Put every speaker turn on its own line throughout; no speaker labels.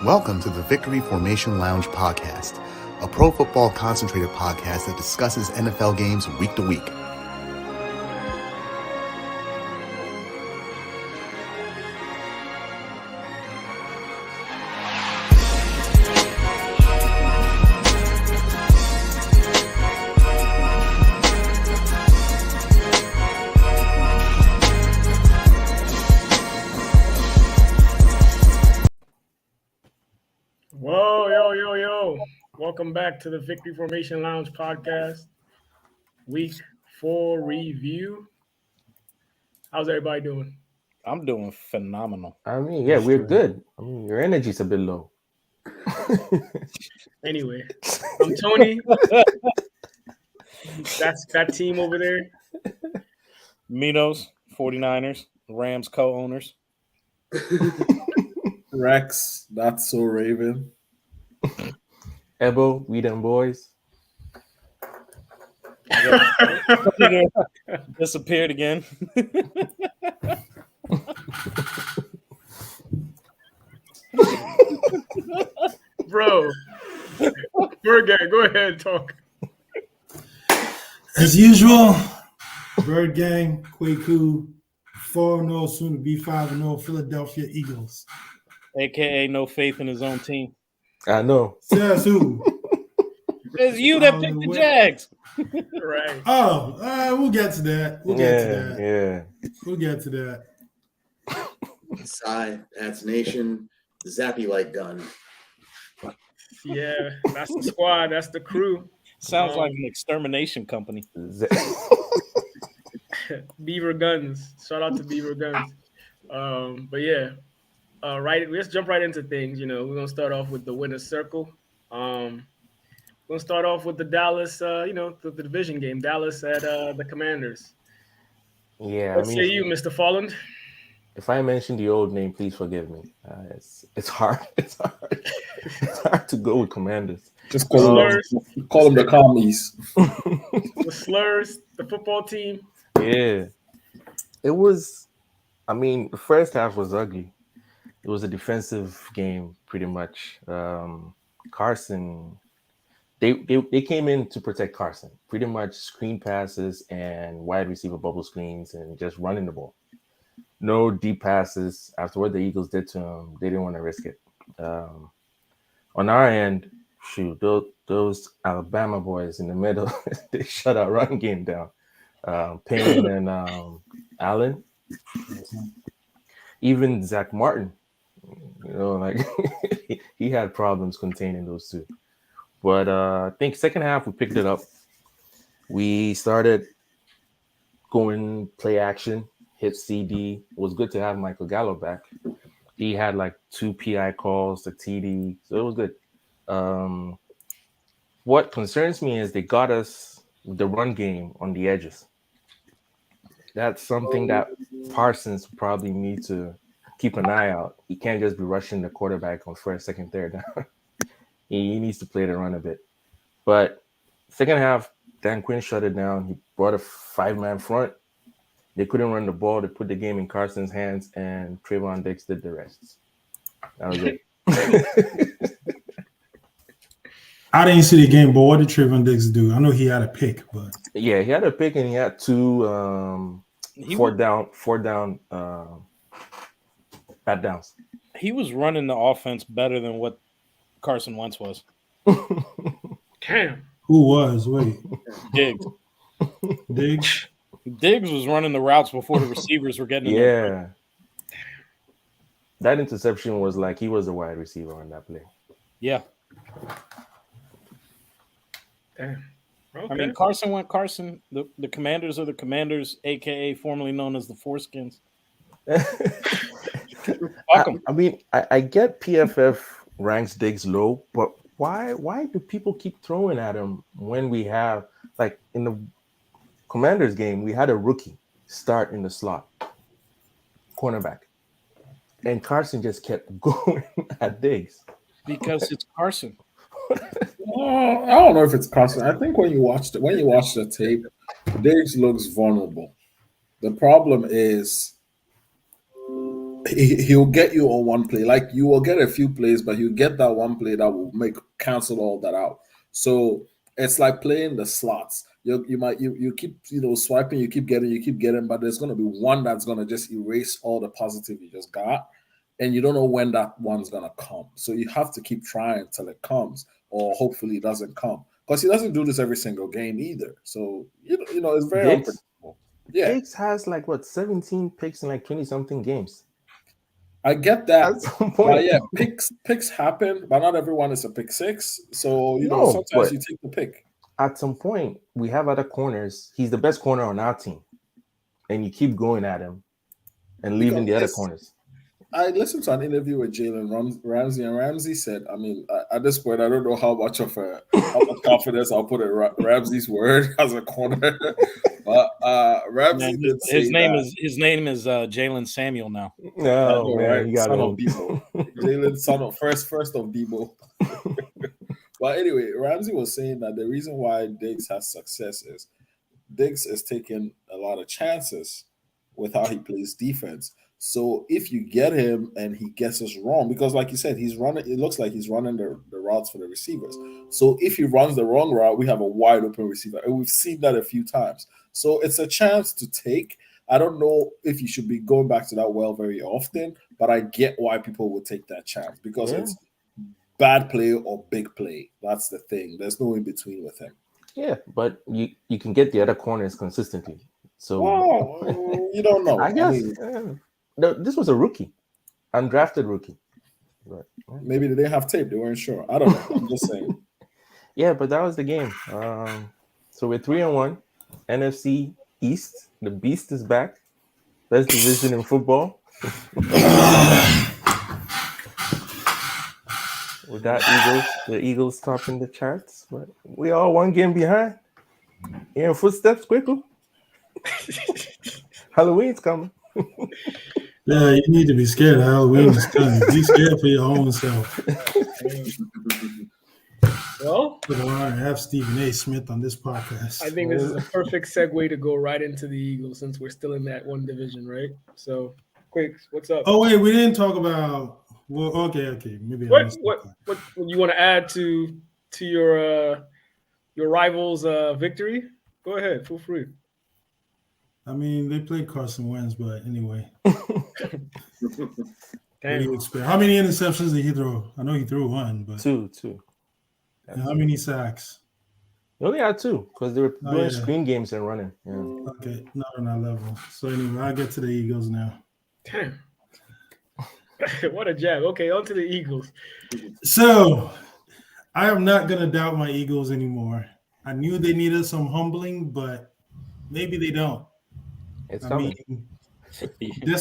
Welcome to the Victory Formation Lounge podcast, a pro football concentrated podcast that discusses NFL games week to week.
Welcome back to the Victory Formation Lounge podcast, week 4 review. How's everybody doing?
I'm doing phenomenal.
I mean, yeah, we're good. I mean, your energy's a bit low.
Anyway, I'm Tony. That's that team over there.
Minos, 49ers, Rams co-owners.
Rex, that's so Raven.
Ebo, we them boys.
Disappeared again.
Bro, Bird, go ahead and talk.
As usual, Bird Gang, Kwaku, 4-0, soon to be 5-0, Philadelphia Eagles.
AKA no faith in his own team.
I know.
Says who?
It's you that picked the Jags.
Right.
Oh, we'll get to that. We'll get to that.
Side, Pats Nation, Zappy Light Gun.
Yeah, that's the squad. That's the crew.
Sounds like an extermination company.
Beaver Guns. Shout out to Beaver Guns. But yeah, let's jump right into things. We're gonna start off with the winner's circle. We're gonna start off with the Dallas. The division game. Dallas at the Commanders.
Yeah,
Let's say you, Mr. Folland.
If I mention the old name, please forgive me. It's hard. It's hard to go with Commanders.
Just call them the commies.
The slurs, the football team.
Yeah, it was. I mean, the first half was ugly. It was a defensive game, pretty much. Carson, they came in to protect Carson, pretty much screen passes and wide receiver bubble screens and just running the ball. No deep passes. After what the Eagles did to him, they didn't want to risk it. On our end, those Alabama boys in the middle, they shut our run game down. Payne and Allen, even Zach Martin, he had problems containing those two. But I think second half we picked it up. We started going play action, hit CD. It was good to have Michael Gallup back. He had like 2 PI calls, the TD, so it was good. What concerns me is they got us the run game on the edges. That's something that Parsons probably needs to keep an eye out. He can't just be rushing the quarterback on first, second, third down. He needs to play the run a bit. But second half, Dan Quinn shut it down. He brought a 5-man front. They couldn't run the ball. They put the game in Carson's hands, and Trayvon Diggs did the rest. That was it.
I didn't see the game, but what did Trayvon Diggs do? I know he had a pick, but
yeah, he had a pick and he had 2 fourth down bad downs.
He was running the offense better than what Carson Wentz was.
Damn.
Who was? Wait.
Diggs.
Diggs?
Diggs was running the routes before the receivers were getting in there.
That interception was like he was a wide receiver on that play.
Yeah.
Damn. Okay.
I mean, Carson went Carson. The Commanders are the Commanders, a.k.a. formerly known as the Foreskins.
I mean, I get PFF ranks Diggs low, but why do people keep throwing at him when we have, like in the Commanders game, we had a rookie start in the slot, cornerback, and Carson just kept going at Diggs.
Because it's Carson.
I don't know if it's Carson. I think when you watch the tape, Diggs looks vulnerable. The problem is he'll get you on one play. Like you will get a few plays, but you get that one play that will make cancel all that out. So it's like playing the slots. You keep swiping, you keep getting, but there's gonna be one that's gonna just erase all the positive you just got, and you don't know when that one's gonna come. So you have to keep trying until it comes, or hopefully it doesn't come. Because he doesn't do this every single game either. So it's very
Diggs?
unpredictable. Yeah,
Diggs has like 17 picks in like 20 something games.
I get that.
At some
But
point,
yeah, picks happen, but not everyone is a pick six. So
No,
sometimes
but-
you take the pick.
at some point, we have other corners. He's the best corner on our team, and you keep going at him and leaving the other
Because
corners.
I listened to an interview with Jalen Ramsey, and Ramsey said, I mean, at this point, I don't know how much confidence I'll put in Ramsey's word as a corner, but Ramsey
Man,
did say
his name is Jalen Samuel now.
No,
right?
man, you got
Son of
old.
Debo. Jalen, son of first of Debo. But anyway, Ramsey was saying that the reason why Diggs has success is Diggs is taking a lot of chances with how he plays defense. So if you get him and he gets us wrong, because like you said, it looks like he's running the routes for the receivers. So if he runs the wrong route, we have a wide open receiver. And we've seen that a few times. So it's a chance to take. I don't know if you should be going back to that well very often, but I get why people would take that chance because
Yeah.
it's bad play or big play. That's the thing. There's no in between with him.
Yeah, but you can get the other corners consistently. So
Well, you don't know.
I guess
mean,
this was a rookie, undrafted rookie. But,
maybe they didn't have tape. They weren't sure. I don't know. I'm just saying.
yeah, but that was the game. So we're 3-1. NFC East, the beast is back. Best division in football. Without the Eagles topping the charts, but we all one game behind. Hearing footsteps quickly. Halloween's coming.
Yeah, you need to be scared. Halloween is coming. Be scared for your own self.
Well,
Good honor to have Stephen A. Smith on this podcast.
I think this is a perfect segue to go right into the Eagles since we're still in that one division, right? So, quick, what's up?
Oh wait, we didn't talk about. Well, okay. Maybe I
what
missed
what
that.
what you want to add to your rivals' victory? Go ahead, feel free.
I mean, they played Carson Wentz, but anyway. What do
Damn.
you expect? How many interceptions did he throw? I know he threw one, but
Two.
and how many sacks?
You only had two because they were
Oh,
doing
yeah.
screen games and running. Yeah.
Okay, not on that level. So anyway, I'll get to the Eagles now.
Damn. What a jab. Okay, on to the Eagles.
So I am not gonna doubt my Eagles anymore. I knew they needed some humbling, but maybe they don't.
It's
I
coming.
mean,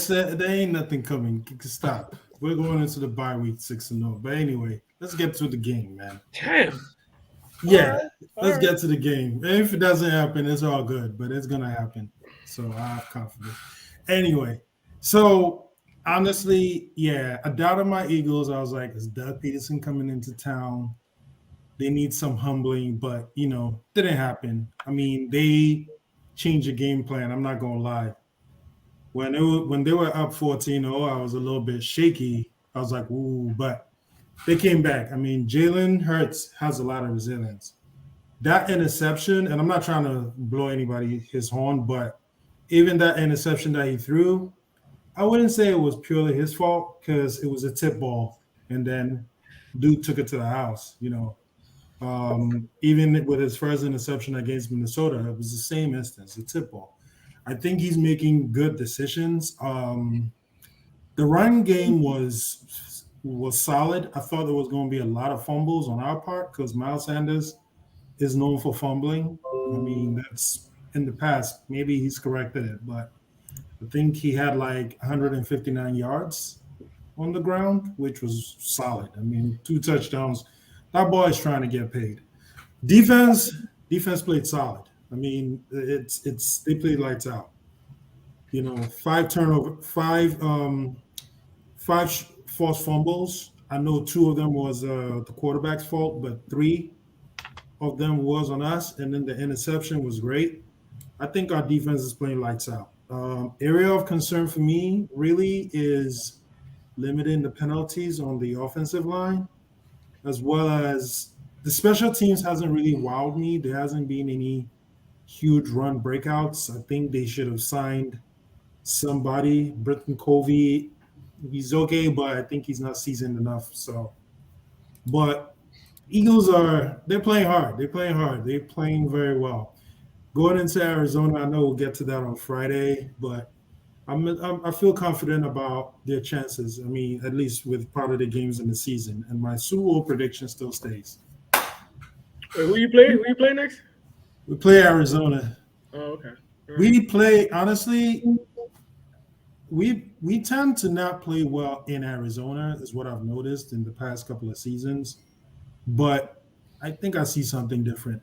there ain't nothing coming. Stop. We're going into the bye week 6-0. But anyway, let's get to the game, man.
Damn.
Yeah,
All
let's
right.
get to the game. If it doesn't happen, it's all good, but it's gonna happen. So I have confidence. Anyway, so honestly, yeah, I doubted my Eagles. I was like, is Doug Peterson coming into town? They need some humbling, but didn't happen. I mean, they changed the game plan. I'm not gonna lie. When they were up 14-0, I was a little bit shaky. I was like, ooh, but they came back. I mean, Jalen Hurts has a lot of resilience. That interception, and I'm not trying to blow anybody his horn, but even that interception that he threw, I wouldn't say it was purely his fault because it was a tip ball, and then dude took it to the house. Even with his first interception against Minnesota, it was the same instance, a tip ball. I think he's making good decisions. The run game was solid. I thought there was going to be a lot of fumbles on our part because Miles Sanders is known for fumbling. I mean, that's in the past. Maybe he's corrected it, but I think he had like 159 yards on the ground, which was solid. I mean, 2 touchdowns. That boy is trying to get paid. Defense played solid. I mean, they played lights out. 5 turnover, 5 forced fumbles. I know 2 of them was the quarterback's fault, but 3 of them was on us. And then the interception was great. I think our defense is playing lights out. Area of concern for me really is limiting the penalties on the offensive line, as well as the special teams hasn't really wowed me. There hasn't been any huge run breakouts. I think they should have signed somebody. Britton Covey, he's okay, but I think he's not seasoned enough. So, but Eagles they're playing hard. They're playing hard. They're playing very well. Going into Arizona, I know we'll get to that on Friday, but I feel confident about their chances. I mean, at least with part of the games in the season, and my Super Bowl prediction still stays.
Wait, who you play? Who you play next?
We play Arizona.
Oh, okay.
We play honestly. We tend to not play well in Arizona, is what I've noticed in the past couple of seasons. But I think I see something different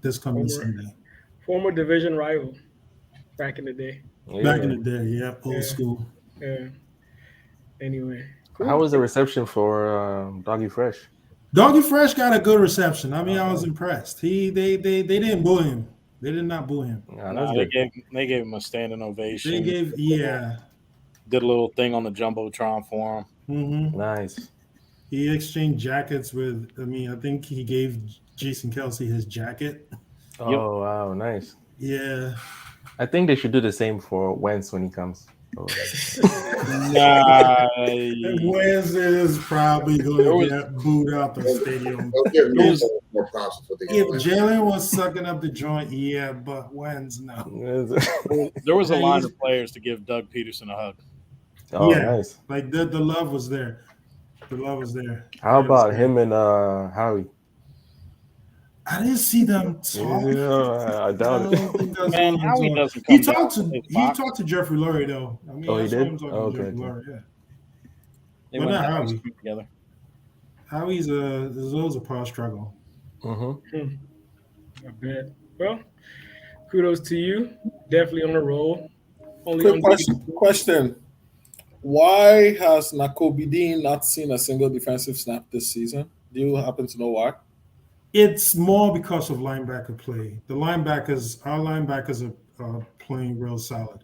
this coming Sunday.
Former division rival back in the day.
Back in the day, yeah, old
Yeah.
school.
Yeah. Anyway. Cool.
How was the reception for Doggy Fresh?
Doggy Fresh got a good reception. I mean, I was impressed. They didn't boo him. They did not boo him.
Yeah,
No,
that's good.
they gave him a standing ovation.
They gave
Did a little thing on the jumbotron for him.
Mm-hmm.
Nice.
He exchanged jackets with. I mean, I think he gave Jason Kelsey his jacket.
Oh wow, nice.
Yeah.
I think they should do the same for Wentz when he comes. Oh,
And Wentz is probably going to get booed out the stadium.
They'll give me more props for the
If Jalen was sucking up the joint, yeah, but Wentz, no.
There was a line of players to give Doug Peterson a hug.
Oh,
Yeah.
nice.
Like the love was there. The love was there.
How about him and Howie?
I didn't see them talk.
Yeah, I doubt
I
it.
don't think that's
Man,
what
Howie
talk.
doesn't
He
come
talked
down
to
to Fox.
he talked to Jeffrey Lurie though. I mean,
Oh, he
I saw
did?
him talking
Oh,
to Jeffrey
okay.
Lurie, yeah.
They
But
went
not
to high
Howie.
school together.
Howie's there's always a power struggle.
Mm-hmm.
I bet. Well, kudos to you. Definitely on the roll. Only
Quick
undefeated.
question. Why has Nakobe Dean not seen a single defensive snap this season? Do you happen to know why?
It's more because of linebacker play. Our linebackers are playing real solid.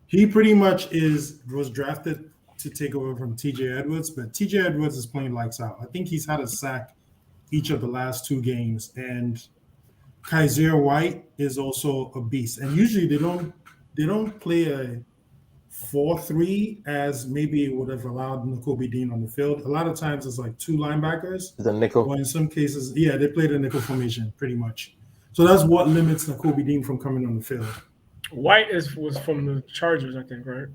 He pretty much was drafted to take over from TJ Edwards, but TJ Edwards is playing lights out. I think he's had a sack each of the last 2 games, and Kaiser White is also a beast. And usually they don't play a 4-3 as maybe it would have allowed Nakobe Dean on the field. A lot of times it's like 2 linebackers.
The nickel.
Or in some cases, yeah, they play the nickel formation pretty much. So that's what limits Nakobe Dean from coming on the field.
White was from the Chargers, I think, right?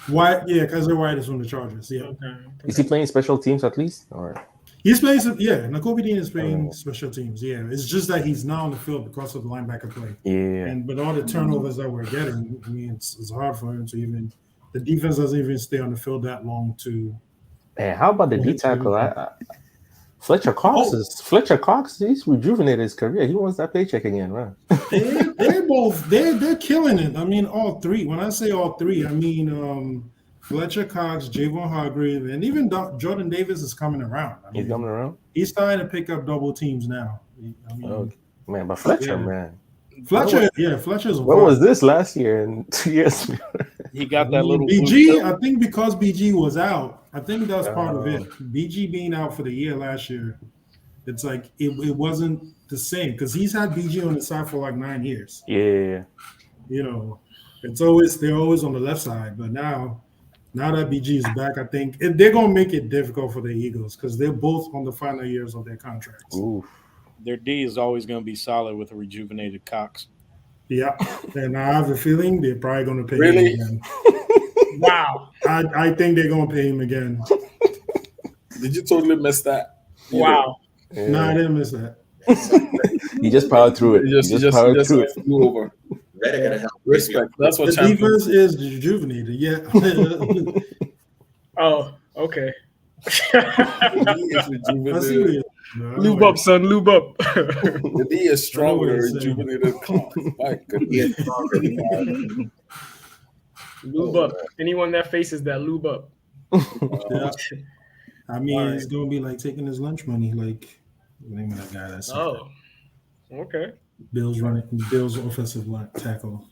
White, yeah, Kaiser White is from the Chargers. Yeah,
Okay.
Is he playing special teams at least? Or
he's playing. Yeah, Nakobe Dean is playing special teams. Yeah, it's just that he's not on the field because of the linebacker play.
yeah.
And but all the turnovers that we're getting, I mean, it's hard for him to even. The defense doesn't even stay on the field that long to.
Man, how about the D tackle? Fletcher Cox. He's rejuvenated his career. He wants that paycheck again, right?
They're killing it. I mean, all 3. When I say all 3, I mean Fletcher Cox, Javon Hargrave, and even Jordan Davis is coming around. I mean,
He's coming around.
He's starting to pick up double teams now. I mean,
Oh, man, but Fletcher, man.
Fletcher's.
What was this last year and 2 years?
He got that little
BG. I think because BG was out, I think that's part of it. BG being out for the year last year, it's like it wasn't the same because he's had BG on the side for like 9 years.
Yeah.
You know, they're always on the left side, but now that BG is back, I think they're gonna make it difficult for the Eagles because they're both on the final years of their contracts.
Oof.
Their D is always going to be solid with a rejuvenated Cox.
Yeah, and I have a feeling they're probably going to pay
Really?
him again.
Wow.
I think they're going to pay him again.
Did you totally miss that?
Wow.
Yeah.
No, I didn't miss that.
You just powered through it.
You just
powered through it.
flew over.
Reddit gonna help.
Respect. That's what
The
champions.
defense is rejuvenated. Yeah.
Oh, okay.
The D is
I see
rejuvenated.
what you- no, I know
Lube
what
up, son. Lube up.
The D is strong with a
I know what you're saying.
rejuvenated Cox. My goodness.
Yeah, stronger than
Lube up. Anyone that faces that, lube up.
Yeah. I mean, it's going to be like taking his lunch money. Like, the name of that guy. That's
Oh, okay.
Bills offensive line tackle.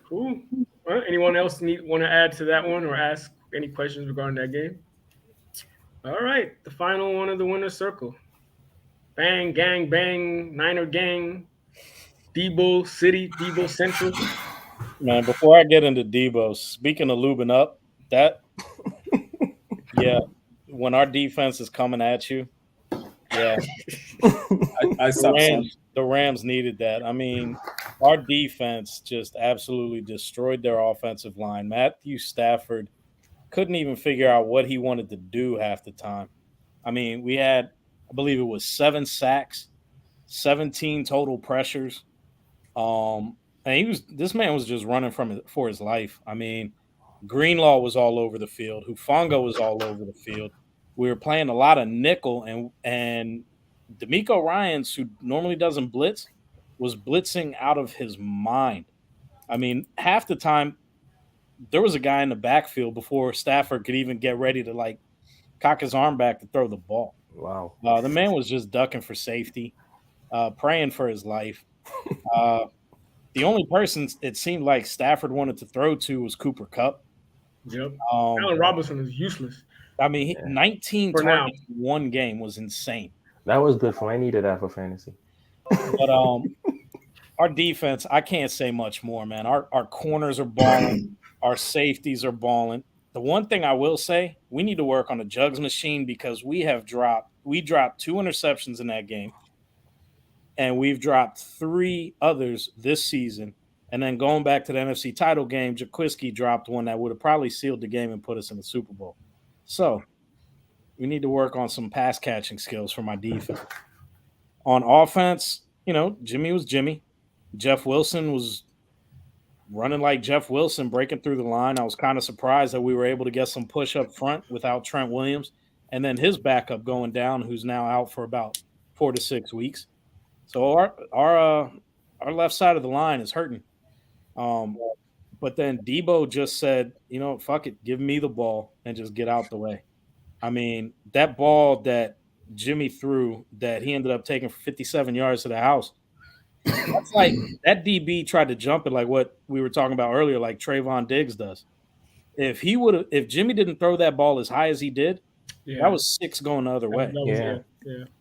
Cool. All right. Anyone else want to add to that one or ask Any questions regarding that game? All right, the final one of the winner's circle. Bang, gang, bang, Niner gang, Debo City, Debo Central.
Man, before I get into Debo, speaking of lubing up, when our defense is coming at you, yeah,
I saw some.
the Rams needed that. I mean, our defense just absolutely destroyed their offensive line. Matthew Stafford couldn't even figure out what he wanted to do half the time. I mean, we had, I believe it was 7 sacks, 17 total pressures. And this man was just running for his life. I mean, Greenlaw was all over the field. Hufanga was all over the field. We were playing a lot of nickel, and D'Amico Ryans, who normally doesn't blitz, was blitzing out of his mind. I mean, half the time there was a guy in the backfield before Stafford could even get ready to like cock his arm back to throw the ball.
Wow.
The man was just ducking for safety, praying for his life. The only person it seemed like Stafford wanted to throw to was Cooper Kupp.
Yep. Allen Robinson is useless.
I mean, 19
For now.
targets in one game was insane.
That was good for me. I needed that for fantasy.
But our defense, I can't say much more, man. Our corners are balling. Our safeties are balling. The one thing I will say, we need to work on the jugs machine because we dropped 2 interceptions in that game. And we've dropped 3 others this season. And then going back to the NFC title game, Jaquiski dropped one that would have probably sealed the game and put us in the Super Bowl. So we need to work on some pass catching skills for my defense. On offense, Jimmy was Jimmy. Jeff Wilson was running like Jeff Wilson, breaking through the line. I was kind of surprised that we were able to get some push up front without Trent Williams. And then his backup going down, who's now out for about 4 to 6 weeks. So our left side of the line is hurting. But then Debo just said, fuck it, give me the ball and just get out the way. I mean, that ball that Jimmy threw that he ended up taking for 57 yards to the house, that's like that DB tried to jump it like what we were talking about earlier, like Trayvon Diggs does. If Jimmy didn't throw that ball as high as he did, that was 6 going the other way.
Yeah.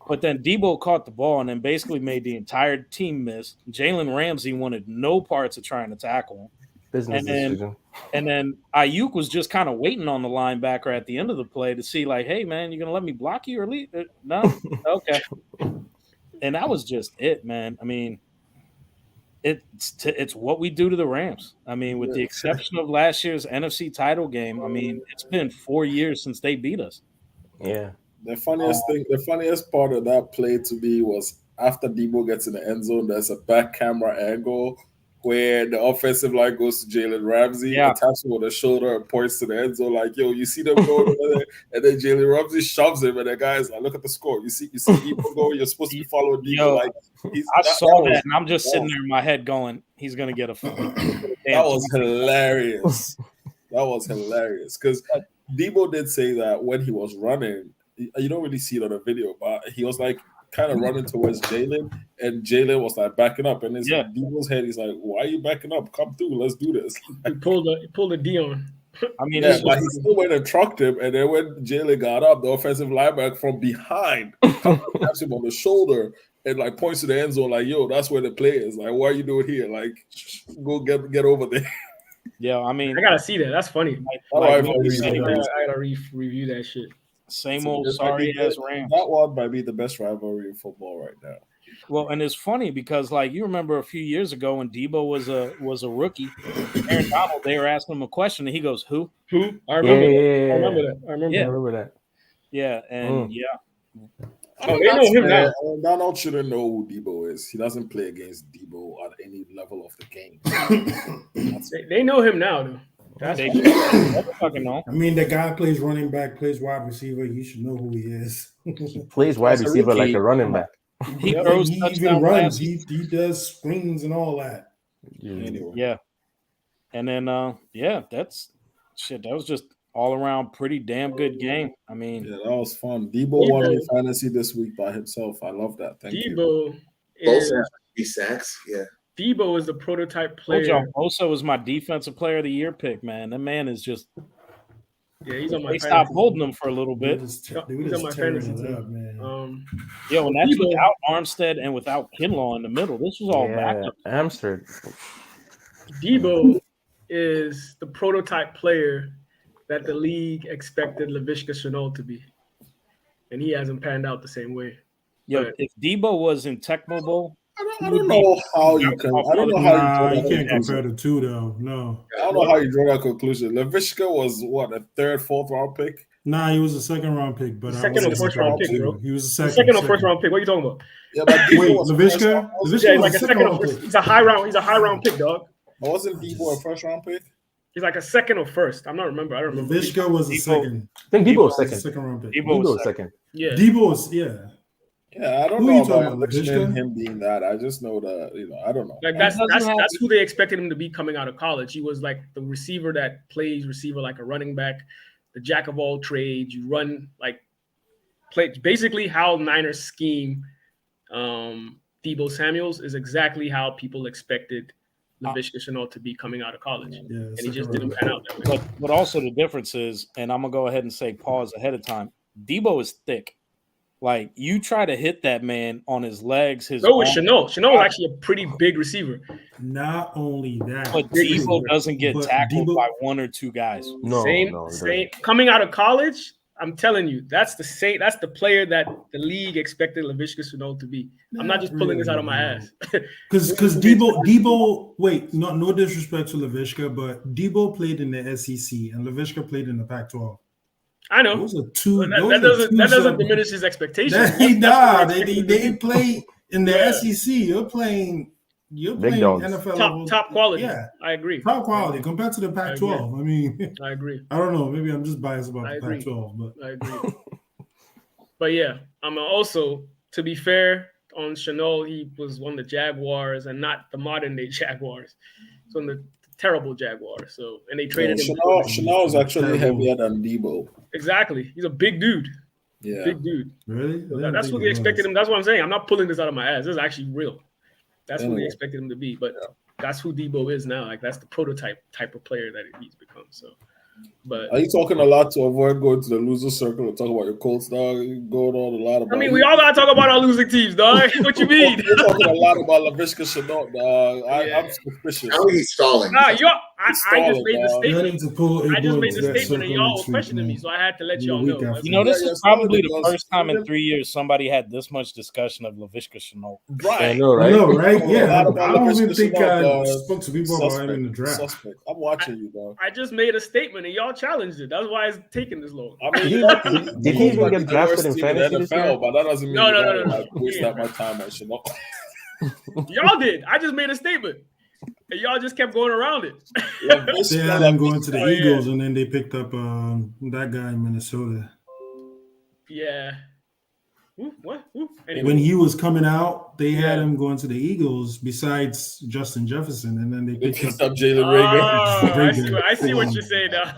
But then Debo caught the ball and then basically made the entire team miss. Jalen Ramsey wanted no parts of trying to tackle him.
Business decision.
And then Ayuk was just kind of waiting on the linebacker at the end of the play to see, like, hey, man, you going to let me block you or leave? No? Okay. And that was just it, man. I mean, it's what we do to the Rams. I mean, with the exception of last year's NFC title game, I mean, it's been 4 years since they beat us.
Yeah.
The funniest part of that play to me was after Debo gets in the end zone, there's a back camera angle where the offensive line goes to Jalen Ramsey, taps him on the shoulder and points to the end zone like, yo, you see them going over there? And then Jalen Ramsey shoves him, and the guy's like, look at the score. You see Debo going, you're supposed to be following Debo.
I saw that, and I'm just sitting there in my head going, he's going to get a
That was hilarious. That was hilarious. Because Debo did say that when he was running, you don't really see it on the video, but he was like kind of running towards Jalen, and Jalen was like backing up. And in Debo's head, he's like, "Why are you backing up? Come through, let's do this."
He pulled the D on.
I mean,
but he still went and trucked him. And then when Jalen got up, the offensive linebacker from behind taps him on the shoulder and like points to the end zone, like, "Yo, that's where the play is. Like, what are you doing here? Like, go get over there."
Yeah, I mean,
I gotta see that. That's funny. I gotta review that shit.
Same old sorry ass Rams.
That one might be the best rivalry in football right now.
Well, and it's funny because, like, you remember a few years ago when Debo was a rookie, Aaron Donald, they were asking him a question, and he goes, "Who?
I remember that.
Yeah, and
Oh, they know him now.
Donald shouldn't know who Debo is. He doesn't play against Debo at any level of the game.
They know him now, though.
They fucking know.
I mean, the guy plays running back, plays wide receiver. You should know who he is.
He plays wide receiver like a running back.
He throws
he
touchdown
even runs.
passes.
He does screens and all that.
Anyway.
Yeah. And then that's shit. That was just all around pretty damn good game. I mean,
that was fun. Debo won me fantasy this week by himself. I love that. Thank you.
Debo
Both have 3 sacks. Yeah.
Debo is the prototype player.
Bosa was my defensive player of the year pick, man. That man is just
Yeah, he's on my
They stopped
fantasy.
holding him for a little bit.
He's on my fantasy team.
man.
Yo, and that's
Debo-
without Armstead and without Kinlaw in the middle. This was all backup.
Amsterdam.
Debo is the prototype player that the league expected Laviska Shenault to be, and he hasn't panned out the same way.
Yo,
But-
if Debo was in Tecmo Bowl,
I don't know how you can. I don't know how
Nah,
you
you
draw
can't
that
compare
conclusion.
the two though. No.
I don't know how you draw that conclusion. Laviska was what, a third, fourth round pick?
Nah, he was a second round pick, but
Second
I
or first round pick, bro.
He was a
second or first round pick. What are you talking about?
Yeah, but Debo
Wait,
was
Laviska?
first round-
Laviska
Yeah,
was
he's
a
like a
second
second or
round
first.
pick.
He's a high round pick, dog.
Wasn't Debo a first round pick?
He's like a second or first. I don't remember.
Laviska was a second.
I think Debo was
was a
second.
second round pick.
Debo
Debo was second.
Yeah.
Debo was
Yeah, I don't
Who
know
you talking
about
about,
mentioning
Laviska?
him being that. I just know that, I don't know.
Like that's who they expected him to be coming out of college. He was like the receiver that plays receiver like a running back, the jack of all trades. You run play basically how Niners scheme Deebo Samuels is exactly how people expected Laviska Shenault to be coming out of college.
Yeah,
And he just didn't pan out that way.
but also the difference is, and I'm gonna go ahead and say pause ahead of time. Debo is thick. Like you try to hit that man on his legs, his
So was
arm,
Shenault. Shenault was actually a pretty big receiver.
Not only that,
but Debo doesn't get
but
tackled
Debo-
by one or two guys.
No,
same. Coming out of college, I'm telling you, that's the player that the league expected Laviska Shenault to be. I'm not just pulling this out of my ass.
Because Debo, wait, no disrespect to Laviska, but Debo played in the SEC and Laviska played in the Pac-12.
I know.
Those are two.
That doesn't diminish his expectations.
They play in the
Yeah.
SEC. You're playing
Big dogs.
NFL level.
top quality.
Yeah,
I agree.
top quality compared to the Pac-12. I mean,
I agree.
I don't know. Maybe I'm just biased about
I
the
agree.
Pac-12, but
I agree. But yeah, I'm also, to be fair, on Shenault, he was on the Jaguars and not the modern day Jaguars. It's on the terrible Jaguars. So, and they traded him.
Shenault is actually heavier than Debo.
Exactly. He's a big dude.
Yeah.
Big dude.
really,
So that's what they expected him. That's what I'm saying. I'm not pulling this out of my ass. This is actually real. That's who they expected him to be. But that's who Debo is now. Like that's the prototype type of player that he's become. So, but
Are you talking a lot to avoid going to the loser circle and talk about your Colts, dog? You're going on a lot about.
I mean, we all gotta talk about our losing teams, dog. What you mean?
You're talking a lot about Laviska Shenault, dog. I'm suspicious.
Now he's stalling.
Nah, I just made the
You
statement.
need to pull.
I just made the
that
statement, and
circle
y'all
next
were questioning me,
week,
so I had to let
The
y'all
week
know.
after.
You know, this
Yeah,
is probably the
because-
first time in 3 years somebody had this much discussion of Laviska Shenault.
Right.
I know,
man.
right?
I know, right?
A
Yeah,
lot about
I don't
Laviska
even think
Shenault,
I
dog.
spoke to people about him in the draft.
Suspect. I'm watching you, dog.
I just made a statement, and y'all challenged it. That's why it's taking this long.
I mean,
Did he even get drafted in fantasy this year?
But that doesn't mean
No,
you
no,
gotta,
no, no.
like, waste that much time on Shenault.
Y'all did. I just made a statement, and y'all just kept going around it.
They had them going to the
Oh, yeah.
Eagles, and then they picked up that guy in Minnesota.
Yeah. Ooh, what? Ooh. Anyway.
When he was coming out, they had him going to the Eagles besides Justin Jefferson, and then they
They
picked
picked
up.
up Jalen Rager.
Oh, I see what you're saying now.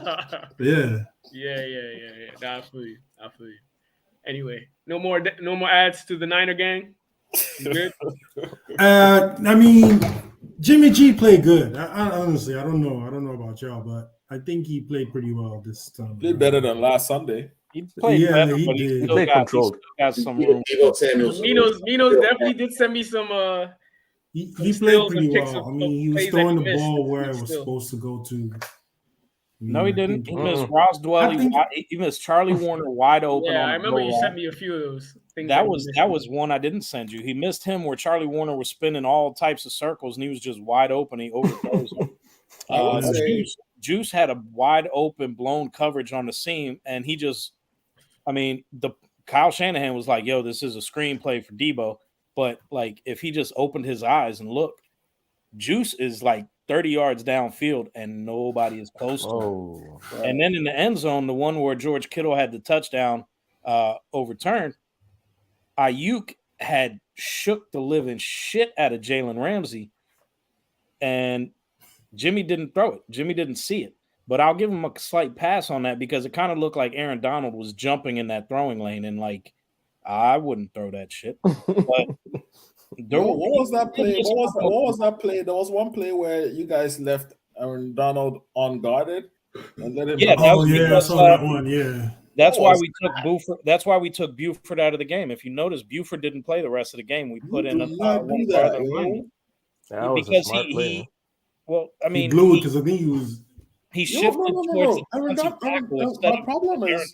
Yeah.
Yeah. Nah, I feel you. Anyway, no more ads to the Niner gang. You good?
I mean, Jimmy G played good. I honestly, I don't know about y'all, but I think he played pretty well this time.
Played better than last Sunday.
He played
Yeah,
better,
he
but
did.
he
He
still
played
got
controlled.
some room.
Debo Samuels.
Minos definitely did send me some.
He
Some
played
stills
pretty
and picks
well.
of
I mean, he was
plays that
throwing
he
the
missed,
ball where
but
it was
still.
supposed to go to.
No, he didn't. He missed
Mm-mm.
Ross
I
Dwelly.
think-
He missed Charlie Warner wide open.
Yeah,
on
I
the
remember
goal
you
line.
sent me a few of those things.
That
he
was
missed.
one I didn't send you. He missed him where Charlie Warner was spinning all types of circles and he was just wide open. He overthrows him.
I would say
Juice had a wide open blown coverage on the seam, and he just, the Kyle Shanahan was like, "Yo, this is a screenplay for Debo," but like if he just opened his eyes and looked, Juice is like 30 yards downfield and nobody is close to him.
Oh,
And then in the end zone, the one where George Kittle had the touchdown overturned, Ayuk had shook the living shit out of Jalen Ramsey, and Jimmy didn't throw it. Jimmy didn't see it. But I'll give him a slight pass on that because it kind of looked like Aaron Donald was jumping in that throwing lane, and like I wouldn't throw that shit. But
what was that play? What was that play? There was one play where you guys left Aaron Donald unguarded, and let him.
Yeah, that
Oh
was
yeah, I
because,
saw that one. Yeah.
That's
That
why
was-
we took Buford. That's why we took Buford out of the game. If you notice, Buford didn't play the rest of the game. We put in
do
one
not
of
do
our
that,
other
yo.
linemen.
That was a
Because
smart play.
well, I
He
mean,
blew it because I think he was.
he
Yo,
shifted
no.
towards the
Aaron
defensive tackle instead
my
of
problem
Aaron
is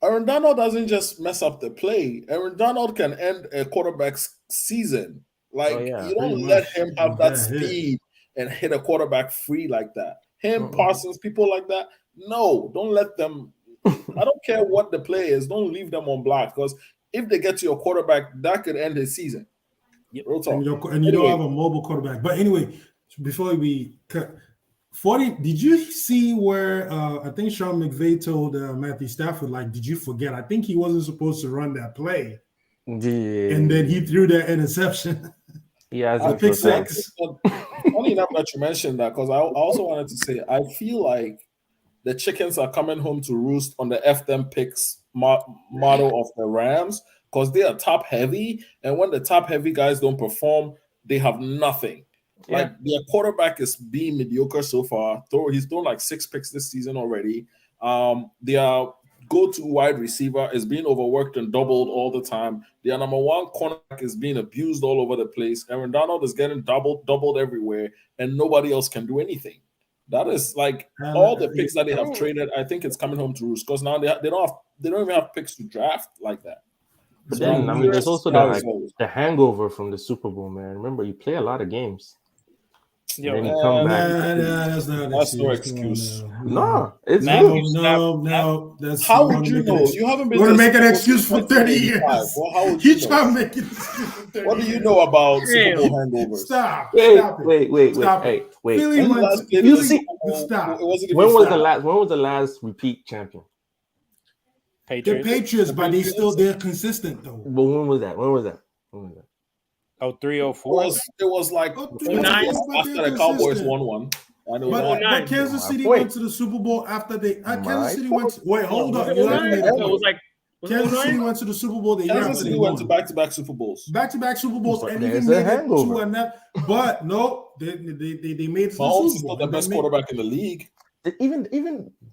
Aaron Donald doesn't just mess up the play. Aaron Donald can end a quarterback's season. Like,
Oh, yeah.
you don't
Pretty
let
much.
him have that
Bad hit.
speed and hit a quarterback free like that. Him,
Mm-mm.
Parsons, people like that. No, don't let them. I don't care what the play is. Don't leave them on black, because if they get to your quarterback, that could end his season.
Yep.
Real talk.
And you don't have a mobile quarterback. But anyway, before we cut, 40. Did you see where I think Sean McVay told Matthew Stafford, like, did you forget? I think he wasn't supposed to run that play,
Yeah.
and then he threw that interception.
Yeah,
The pick six.
Funny enough that you mentioned that, because I also wanted to say I feel like the chickens are coming home to roost on the F them picks model of the Rams, because they are top heavy, and when the top heavy guys don't perform, they have nothing. Like, their quarterback is being mediocre so far. He's thrown like 6 picks this season already. Their go-to wide receiver is being overworked and doubled all the time. Their number one cornerback is being abused all over the place. Aaron Donald is getting doubled everywhere, and nobody else can do anything. That is like all the picks that they have traded. I think it's coming home to roost, because now they don't even have picks to draft like that.
But
So
then, I mean, there's also
how it goes.
the hangover from the Super Bowl, man. Remember, you play a lot of games.
Yo,
And then you come back.
That's not an
That's no
excuse. Come on
excuse.
now.
No, it's
Matthew
real.
No. That's
How
you
would
wanna
you
make an
know?
ex-
You haven't been
You want to
to
make an
Super Bowl
excuse for
since
30 years?
1985. Well, how would
You
you know?
trying to make an excuse for 30
What do you
years?
know about
Damn.
Super Bowl hangovers?
Stop.
Wait,
Stop it.
wait.
Stop
Hey,
it.
wait.
Philly
When
went
last
to-
played
you
the
see-
Super Bowl,
Stop.
it wasn't even
When was
start.
the last repeat champion?
The
Patriots.
Patriots, but they're consistent though.
But when was that?
Oh, 3,
It
04.
was like
Oh,
4 years
09.
after the Cowboys won one. I know
But,
that.
but Kansas City
Wait.
went to the Super Bowl after they. Kansas
My
City
point.
went. Wait, hold
Was
on.
it
You haven't
09?
made a
No, it
point.
was like was it
Kansas City
09?
went to the Super Bowl the year
Kansas
after
City
they
went
won.
to back-to-back Super Bowls.
Back-to-back Super Bowls,
But
and
there's
even
a
made it
hangover.
to another. But no, they made it to the
Mahomes is
Super
still
Bowl.
the
and
best
they made-
quarterback in the league.
Even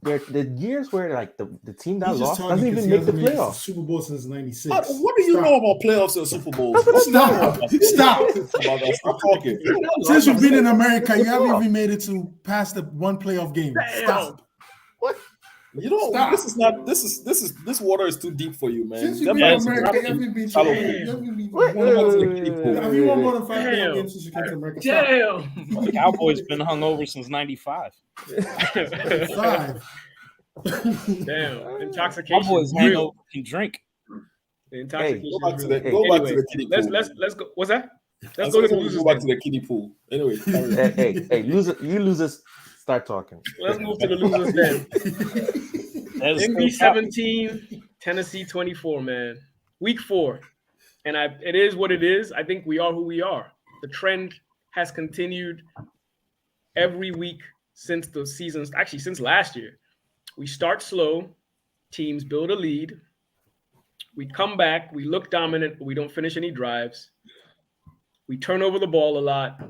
the years where like the team that
He's just
lost
talking
doesn't
'cause
even
he
make the
hasn't made it to
playoffs.
Super Bowl since '96.
What do you know about playoffs and Super Bowls?
Stop. Stop.
About that. Stop talking.
Since you've been in America, you haven't even made it to past the one playoff game.
Damn.
Stop.
You don't.
Stop.
This water is too deep for you, man.
Since
Them
you've been in
guys are
America, you
fucking
haven't been to.
shallow.
You haven't been
Wait,
won more than-
wait.
Have you won more than 5
Damn.
playoff games since you came to America? Stop.
Damn.
The Cowboys been hungover since '95.
5.
Damn. Intoxication.
Cowboys
Real.
hangover can drink.
The intoxication.
Go back
is
to
real.
the go back to
Anyway,
the kiddie pool.
let's go. What's that? Let's
Let's
go to the losers.
go back to
then.
the kiddie pool. Anyway, carry on.
Hey, you losers, start talking.
Let's move to the losers then.
That's
Indy 17, Tennessee 24, man. Week 4. And it is what it is. I think we are who we are. The trend has continued every week since the seasons, actually since last year. We start slow, teams build a lead. We come back, we look dominant, but we don't finish any drives. We turn over the ball a lot.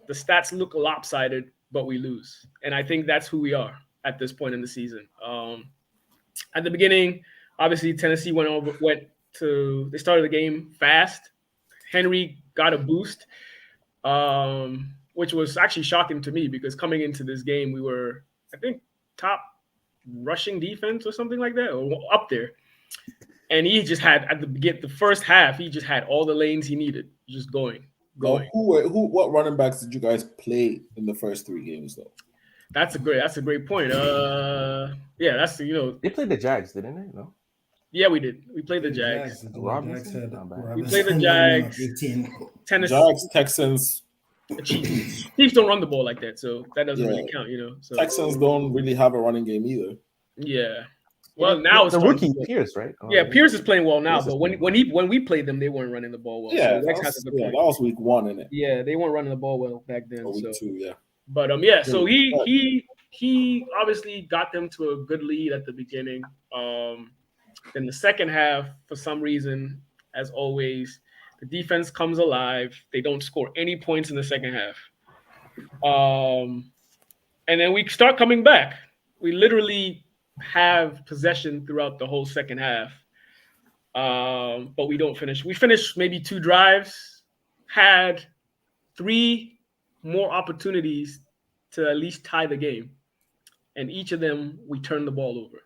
The stats look lopsided, but we lose. And I think that's who we are at this point in the season. At the beginning, obviously Tennessee they started the game fast. Henry got a boost, which was actually shocking to me because coming into this game, we were, I think, top rushing defense or something like that, or up there. And he just had the first half, he just had all the lanes he needed, just going.
What running backs did you guys play in the first 3 games though?
That's a great point.
They played the Jags, didn't they? No.
Yeah, we did. We played the Jags.
Robinson? Not bad.
We played the Jags.
18.
Tennessee.
Jags, Texans.
Chiefs don't run the ball like that, so that doesn't really count, So
Texans don't really have a running game either.
yeah. Well, now it's
the
starting
rookie
to-
Pierce, right?
Yeah, Pierce is playing well now,
Pierce is
but
playing
when we played them, they weren't running the ball well.
Yeah,
so Rex
that
has a good point.
was week 1 in it.
Yeah, they weren't running the ball well back then.
Or week
So,
2, yeah.
but so he obviously got them to a good lead at the beginning. Then the second half, for some reason, as always, the defense comes alive. They don't score any points in the second half. and then we start coming back. We literally have possession throughout the whole second half, but we don't finish. We finished maybe 2 drives, had 3 more opportunities to at least tie the game, and each of them we turned the ball over.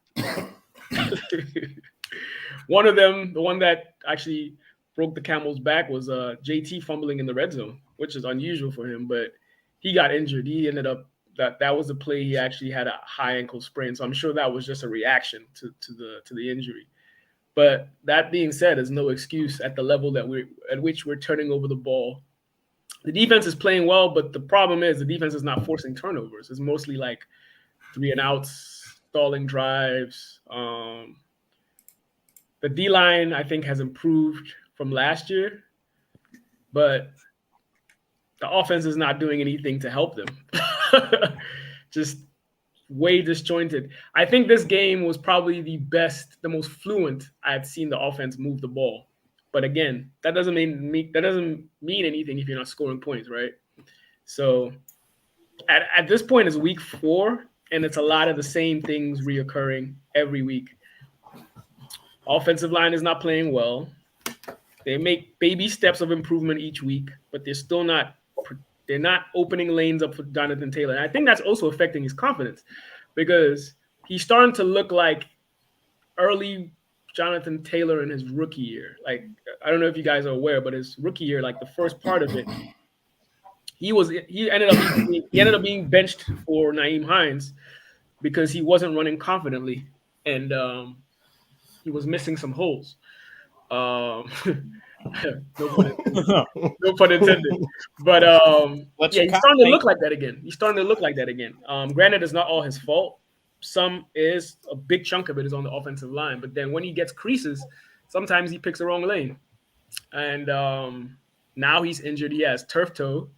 One of them, the one that actually broke the camel's back, was JT fumbling in the red zone, which is unusual for him, but he got injured. He ended up that was the play. He actually had a high ankle sprain, so I'm sure that was just a reaction to the injury. But that being said, there's no excuse at the level at which we're turning over the ball. The defense is playing well, but the problem is the defense is not forcing turnovers. It's mostly like 3 and outs, stalling drives. The D-line, I think, has improved from last year, but the offense is not doing anything to help them. Just way disjointed. I think this game was probably the most fluent I've seen the offense move the ball. But again, that doesn't mean anything if you're not scoring points, right? So at this point, it's week 4, and it's a lot of the same things reoccurring every week. Offensive line is not playing well. They make baby steps of improvement each week, but they're not opening lanes up for Jonathan Taylor. And I think that's also affecting his confidence, because he's starting to look like early Jonathan Taylor in his rookie year. Like, I don't know if you guys are aware, but his rookie year, like the first part of it, he ended up being benched for Nyheim Hines because he wasn't running confidently, and he was missing some holes. No pun intended. But he's starting to look like that again. Granted, it's not all his fault. A big chunk of it is on the offensive line. But then when he gets creases, sometimes he picks the wrong lane. And now he's injured. He has turf toe,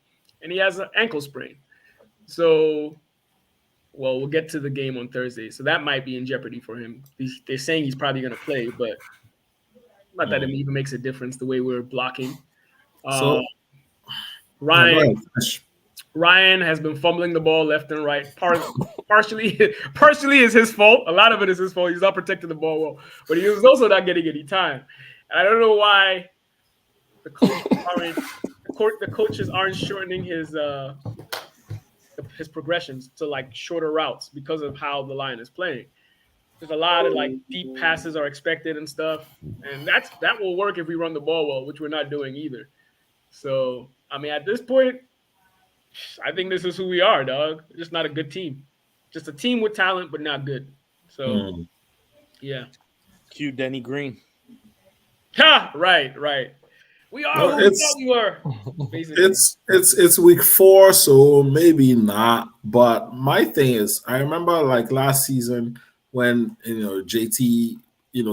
and he has an ankle sprain. So, we'll get to the game on Thursday. So that might be in jeopardy for him. They're saying he's probably going to play, but not that it even makes a difference the way we're blocking. Ryan has been fumbling the ball left and right. Partially is his fault. A lot of it is his fault. He's not protecting the ball well, but he was also not getting any time. And I don't know why the coaches aren't shortening his progressions to like shorter routes because of how the line is playing. There's a lot of like deep passes are expected and stuff, and that will work if we run the ball well, which we're not doing either. So, I mean, at this point, I think this is who we are, dog. Just not a good team. Just a team with talent, but not good. So, yeah.
Cue Denny Green.
Ha! Right. We are who we thought we were. Basically.
It's week 4, so maybe not. But my thing is, I remember like last season when JT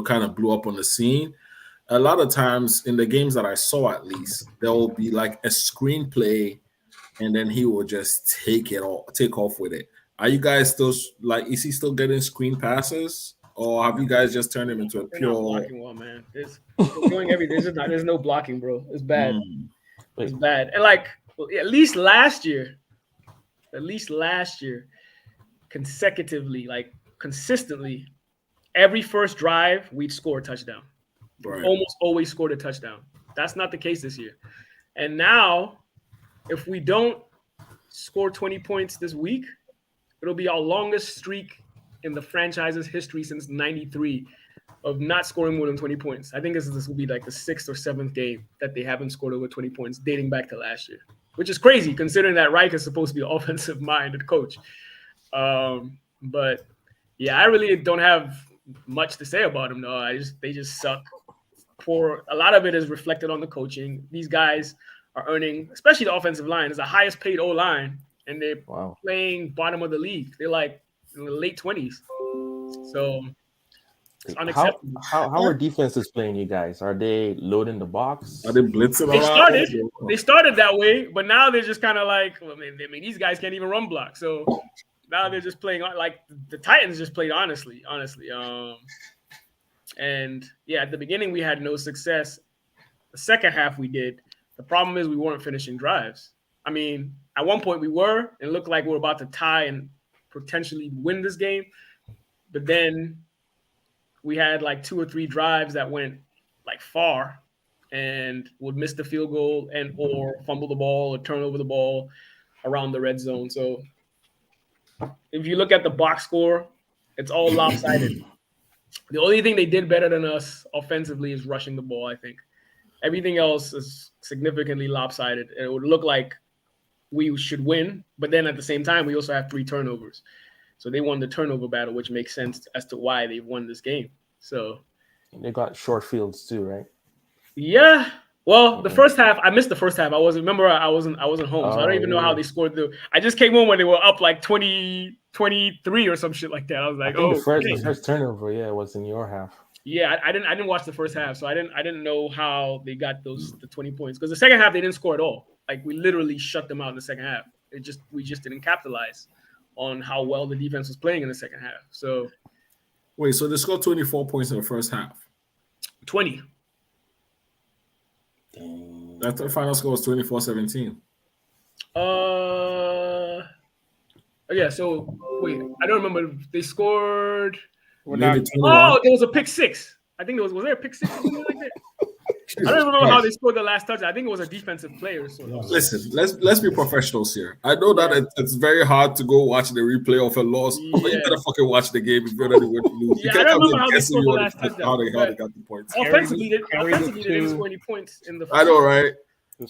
kind of blew up on the scene. A lot of times in the games that I saw, at least, there will be like a screenplay, and then he will just take off with it. Are you guys still like? Is he still getting screen passes, or have you guys just turned him into a pure?
Not blocking well, man. There's doing everything. There's no blocking, bro. It's bad. It's bad. And like at least last year, consecutively, like consistently, every first drive we'd score a touchdown. Right. Almost always scored a touchdown. That's not the case this year. And now, if we don't score 20 points this week, it'll be our longest streak in the franchise's history since '93 of not scoring more than 20 points. I think this will be like the 6th or 7th game that they haven't scored over 20 points dating back to last year, which is crazy considering that Reich is supposed to be an offensive-minded coach. But yeah, I really don't have much to say about them, though. They just suck. A lot of it is reflected on the coaching. These guys are earning, especially the offensive line, is the highest paid O-line, and they're playing bottom of the league. They're like in the late 20s. So it's unacceptable.
How are defenses playing you guys? Are they loading the box?
Are they blitzing?
They started that way, but now they're just kind of like, I mean, these guys can't even run block. So now they're just playing like the Titans just played honestly. And yeah, at the beginning we had no success. The second half we did. The problem is we weren't finishing drives. I mean, at one point we were, and looked like we were about to tie and potentially win this game. But then we had like 2 or 3 drives that went like far and would miss the field goal and or fumble the ball or turn over the ball around the red zone. So if you look at the box score, it's all lopsided. The only thing they did better than us offensively is rushing the ball, I think. Everything else is significantly lopsided. It would look like we should win, but then at the same time, we also have 3 turnovers. So they won the turnover battle, which makes sense as to why they've won this game. So
They got short fields too, right?
yeah. Well, the first half, I missed the first half. I wasn't home, so I don't even know how they scored. I just came home when they were up like 20-23 or some shit like that. I was like,
the first turnover, was in your half.
Yeah, I didn't watch the first half, so I didn't know how they got the 20 points, because the second half they didn't score at all. Like, we literally shut them out in the second half. We just didn't capitalize on how well the defense was playing in the second half. So
Wait, so they scored 24 points in the first half.
20.
That the final score was 24-17.
Yeah. So wait, I don't remember. They scored.
Maybe 21.
Oh, there was a pick 6. I think was there a pick 6 or something like that? I don't remember how they scored the last touchdown. I think it was a defensive player. So
Listen, let's be professionals here. I know that it's very hard to go watch the replay of a loss, but you better fucking watch the game if you're ready to lose.
Yeah, I don't remember how they scored the last touchdown.
How they got the points.
Offensively, they didn't score any points in the.
I know, right?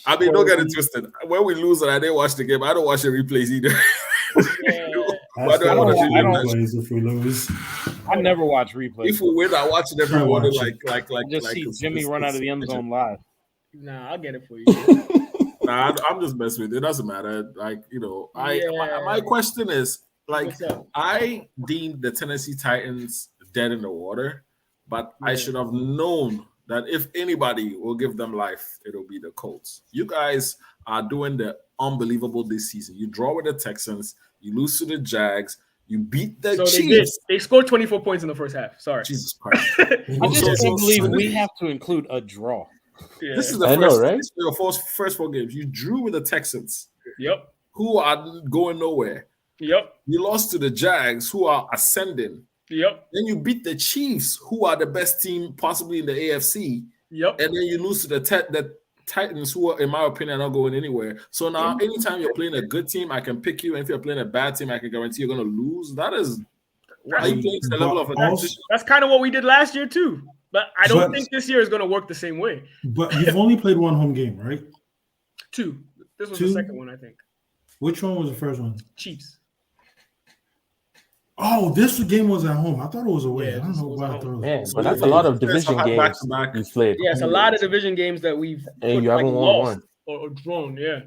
I mean, don't get it twisted. When we lose and I didn't watch the game, I don't watch the replays either.
Yeah.
Why do I want to see
replays if we lose?
I never watch replays.
If we win, I watch it every morning.
I just see Jimmy run out of the end zone live.
Nah, I'll get it for you.
Nah, I'm just messing with it. It doesn't matter. Like, my question is, like, I deemed the Tennessee Titans dead in the water, but I should have known that if anybody will give them life, it'll be the Colts. You guys are doing the unbelievable this season. You draw with the Texans, you lose to the Jags, you beat the Chiefs.
They scored 24 points in the first half. Sorry.
Jesus Christ.
I just can't believe we have to include a draw.
Yeah.
This is the first 4 games. You drew with the Texans.
Yep.
Who are going nowhere.
Yep.
You lost to the Jags, who are ascending.
Yep.
Then you beat the Chiefs, who are the best team possibly in the AFC.
Yep.
And then you lose to the Titans, who are, in my opinion, are not going anywhere. So now, anytime you're playing a good team, I can pick you. And if you're playing a bad team, I can guarantee you're going to lose. That is, are you playing to the level of
that's kind of what we did last year too. But I don't think this year is going to work the same way.
But you've only played 1 home game, right?
2. This was the second one, I think.
Which one was the first one?
Chiefs.
Oh, this game was at home. I thought it was away.
Yeah,
I don't know why I thought it was.
Man, but that's a lot of division games you've played.
Yeah, it's a lot of division games that we've
and you haven't won one
or drawn. Yeah.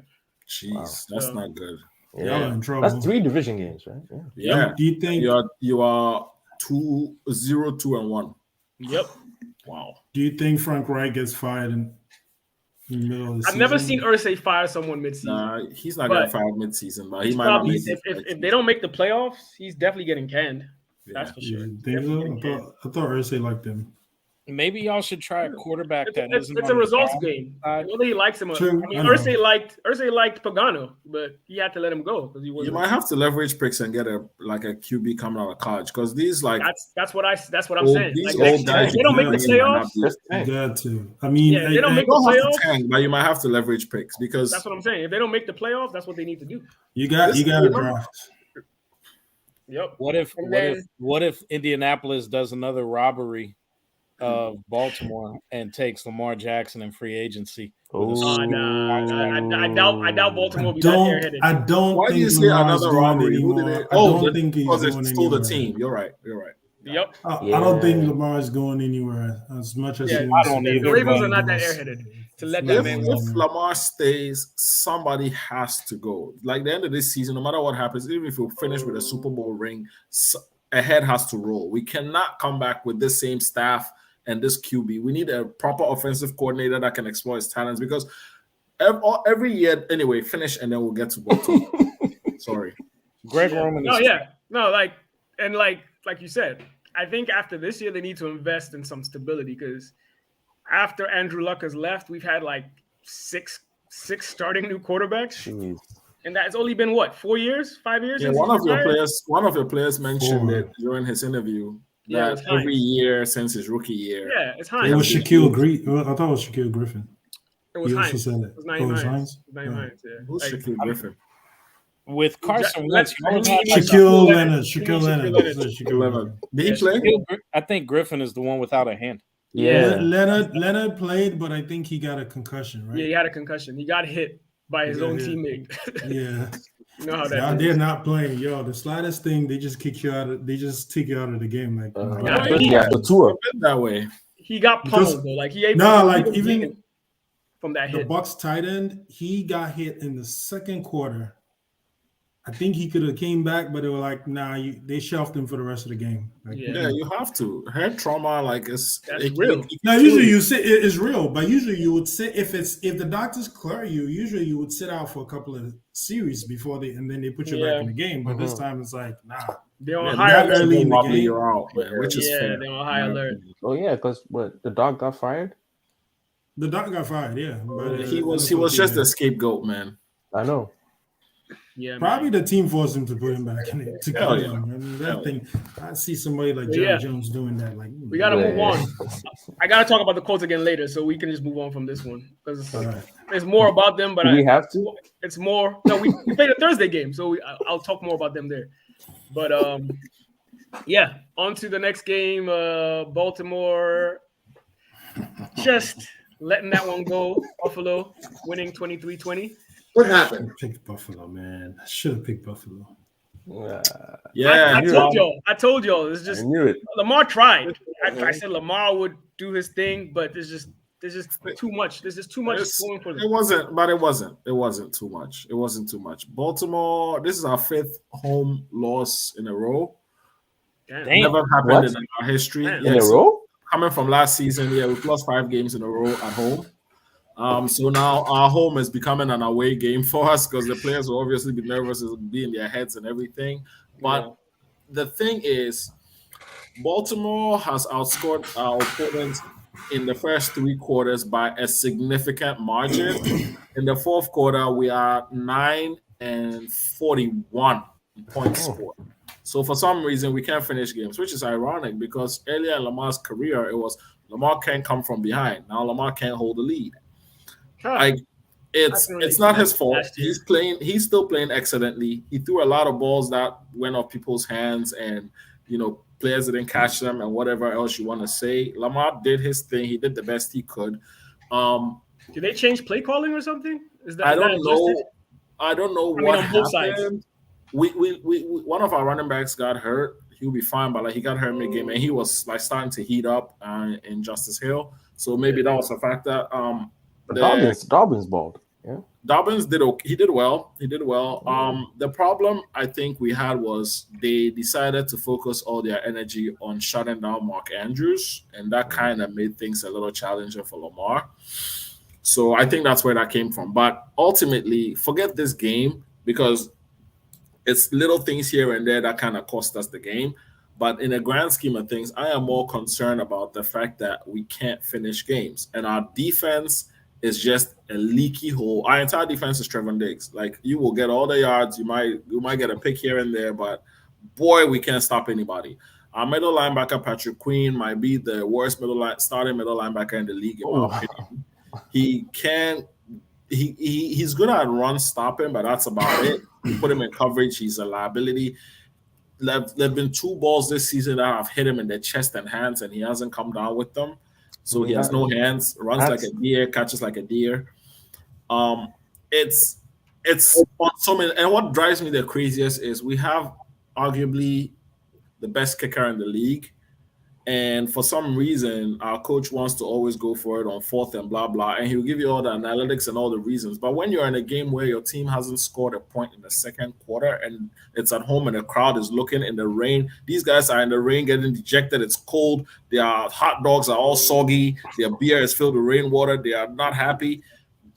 Jeez, that's not good.
Yeah, in trouble.
That's 3 division games, right?
Yeah.
Do you think
you are 2-0-2-1?
Yep.
Wow.
Do you think Frank Reich gets fired in the middle of the season?
I've never seen Irsay fire someone mid-season.
Nah, he's not going to fire mid-season, but he might
probably,
not.
If they don't make the playoffs, he's definitely getting canned. That's for sure.
I thought Irsay liked him.
Maybe y'all should try a quarterback
It's a results game. Whether he likes him or Irsay liked Pagano, but he had to let him go because he was.
You might have to leverage picks and get a QB coming out of college because these
that's what I'm saying.
These
like,
old guys,
they don't make the playoffs.
Got to. I mean,
they don't make the playoffs.
Tank, but you might have to leverage picks because
that's what I'm saying. If they don't make the playoffs, that's what they need to do.
You got to draft.
Yep.
What if Indianapolis does another robbery of Baltimore and takes Lamar Jackson in free agency?
I doubt Baltimore will be that airheaded.
I don't
Why
think
do you say
Lamar's
another
going
robbery?
anymore. I
Oh,
don't think he's
because
going
they stole the
anywhere.
team. You're right.
Yep.
I don't think Lamar is going anywhere as much as
Yeah,
he wants
I don't
to.
either.
The Ravens are
but-
not that airheaded to let that man go.
If Lamar stays, somebody has to go. Like the end of this season, no matter what happens, even if we finish with a Super Bowl ring, a head has to roll. We cannot come back with this same staff and this QB. We need a proper offensive coordinator that can exploit his talents because every year, anyway, finish and then we'll get to Baltimore. Sorry.
Greg Roman is
like you said, I think after this year they need to invest in some stability because after Andrew Luck has left, we've had like six starting new quarterbacks.
Jeez.
And that's only been what, 4 years, 5 years?
Yeah,
since
one
he's
of your
retired?
players mentioned
Four.
it during his interview
Yeah, it
that
was
every
Hines.
year since his rookie year.
Yeah, it's
It
Hines.
was Shaquille Griffin. I thought it was Shaquille Griffin.
It was
He also
Hines.
said it.
It was Naeem
Oh, it was
Hines.
Hines?
It was Naeem
Yeah.
Hines. Yeah.
Who's
Like,
Shaquille Griffin?
With Carson
Let-
Wentz, you always have
let-
like
Shaquille
Leonard.
Leonard.
He
Shaquille
means Shaquille
Leonard.
Leonard.
Shaquille
11.
Leonard.
Did he
Yeah,
play?
I think Griffin is the one without a hand.
Yeah.
Leonard played, but I think he got a concussion,
Yeah,
right?
he had a concussion. He got hit by his
Yeah,
own
yeah.
teammate.
Yeah.
You know how
Out
that
there
is.
not playing, yo. The slightest thing, they just kick you out of. They just take you out of the game. Like,
Yeah,
Especially after Tua.
Been that way.
He got
Because-
pummeled though. Like he
Nah, like,
was
even
bleeding from that
the
hit.
Bucks tight end, he got hit in the second quarter. I think he could have came back, but they were like, nah, they shelved him for the rest of the game. Like,
Yeah.
Yeah, you have to. Head trauma, like it's
That's real.
Now, usually you sit. It's real, but usually you would sit if the doctors clear you. Usually you would sit out for a couple of series before and then they put you
Yeah.
back in the game. But this time it's like, nah.
They're on
Yeah,
high
that
alert.
early in the
wobbly
game.
you're out, man, which is
Yeah,
fair.
they're on high alert.
Oh yeah, because what the dog got fired.
The doc got fired. Yeah, but
He was just a scapegoat, man.
I know.
Yeah, man.
Probably the team forced him to put him back in it to
Hell
kill
yeah.
him. I mean, that
Hell
thing. I see somebody like
But
Jerry
yeah.
Jones doing that. Like,
We gotta move
Yeah.
on. I gotta talk about the Colts again later, so we can just move on from this one because
all right.
there's more about them. But
Do we have to?
it's more. No, we played a Thursday game, so I'll talk more about them there. But yeah, on to the next game. Baltimore just letting that one go. Buffalo winning 23-20.
What happened?
Picked Buffalo, man. I should have picked Buffalo.
Yeah,
I told y'all. It's just
I knew it.
Lamar tried. I said Lamar would do his thing, but there's just too much. There's just too much going for them.
It wasn't too much. It wasn't too much. Baltimore, this is our 5th home loss in a row.
Damn.
Never happened
What?
in our history.
Damn.
In a
Yes.
row?
Coming from last season, yeah, we've lost 5 games in a row at home. So now our home is becoming an away game for us because the players will obviously be nervous, it'll be in their heads and everything. But the thing is, Baltimore has outscored our opponents in the first 3 quarters by a significant margin. In the 4th quarter, we are 9-41 points scored. So for some reason, we can't finish games, which is ironic because earlier in Lamar's career, it was Lamar can't come from behind. Now Lamar can't hold the lead. Like it's not his fault. He's still playing excellently. He threw a lot of balls that went off people's hands, and players didn't catch them, and whatever else you want to say. Lamar did his thing. He did the best he could.
Did they change play calling or something?
I don't know. I don't know what
on both sides.
happened. We one of our running backs got hurt. He'll be fine, but he got hurt mid-game, and he was starting to heat up in Justice Hill. So maybe that was a factor.
Dobbins balled. Yeah.
Dobbins did okay. He did well. The problem I think we had was they decided to focus all their energy on shutting down Mark Andrews, and that kind of made things a little challenging for Lamar. So I think that's where that came from. But ultimately, forget this game because it's little things here and there that kind of cost us the game. But in the grand scheme of things, I am more concerned about the fact that we can't finish games. And our defense is just a leaky hole. Our entire defense is Trevon Diggs. Like, you will get all the yards. You might get a pick here and there, but boy, we can't stop anybody. Our middle linebacker, Patrick Queen, might be the worst starting middle linebacker in the league, in my opinion. He's good at run stopping, but that's about it. You put him in coverage, he's a liability. There have been 2 balls this season that have hit him in the chest and hands, and he hasn't come down with them. So he has no hands, runs like a deer, catches like a deer. It's on so many. And what drives me the craziest is we have arguably the best kicker in the league. And for some reason, our coach wants to always go for it on 4th and blah, blah. And he'll give you all the analytics and all the reasons. But when you're in a game where your team hasn't scored a point in the 2nd quarter and it's at home and the crowd is looking in the rain, these guys are in the rain getting dejected. It's cold. Their hot dogs are all soggy. Their beer is filled with rainwater. They are not happy.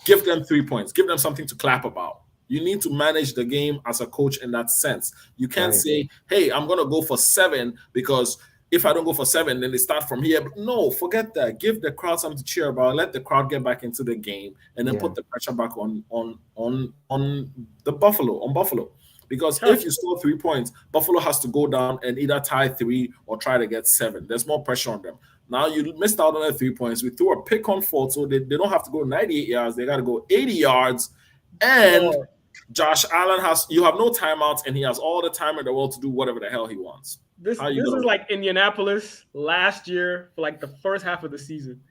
Give them 3 points. Give them something to clap about. You need to manage the game as a coach in that sense. You can't say, hey, I'm going to go for 7 because if I don't go for 7, then they start from here. But no, forget that. Give the crowd something to cheer about. Let the crowd get back into the game, and then put the pressure back on the Buffalo. Because if you score 3 points, Buffalo has to go down and either tie 3 or try to get 7. There's more pressure on them. Now you missed out on the 3 points. We threw a pick on 4, so they don't have to go 98 yards. They got to go 80 yards. And Josh Allen you have no timeouts, and he has all the time in the world to do whatever the hell he wants.
This is like Indianapolis last year for like the first half of the season.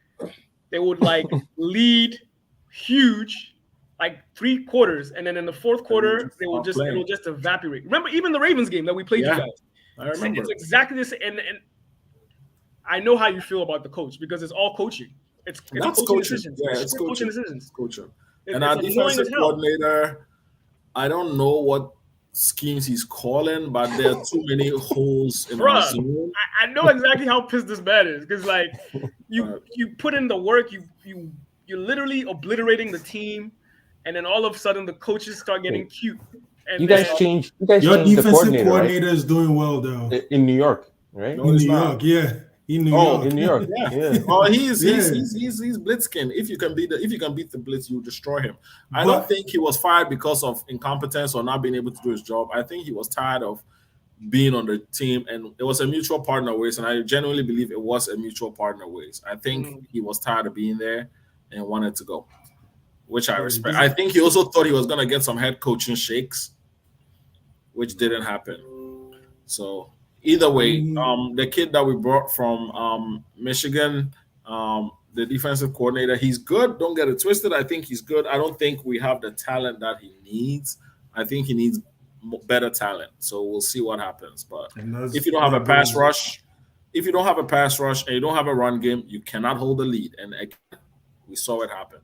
They would like lead huge, like 3 quarters, and then in the fourth quarter it will just evaporate. Remember, even the Ravens game that we played, you guys.
I remember.
It's exactly the same. And I know how you feel about the coach because it's all coaching. It's coaching decisions.
Yeah, it's coaching
decisions.
Coaching. And our defensive coordinator, I don't know what schemes he's calling, but there are too many holes in our zone.
I know exactly how pissed this man is because like you put in the work, you're literally obliterating the team, and then all of a sudden the coaches start getting cute. And
you guys changed.
Your defensive coordinator is doing well though
in New York, right?
In New York, yeah. In New York.
Yeah. Well, he's blitzking. If you can beat the blitz, you destroy him. I don't think he was fired because of incompetence or not being able to do his job. I think he was tired of being on the team, and it was a mutual partner ways. And I genuinely believe it was a mutual partner ways. I think he was tired of being there and wanted to go, which I respect. I think he also thought he was gonna get some head coaching shakes, which didn't happen. So. Either way, the kid that we brought from Michigan, the defensive coordinator, he's good. Don't get it twisted. I think he's good. I don't think we have the talent that he needs. I think he needs better talent. So we'll see what happens. But if you don't have a pass rush, and you don't have a run game, you cannot hold the lead. And again, we saw it happen.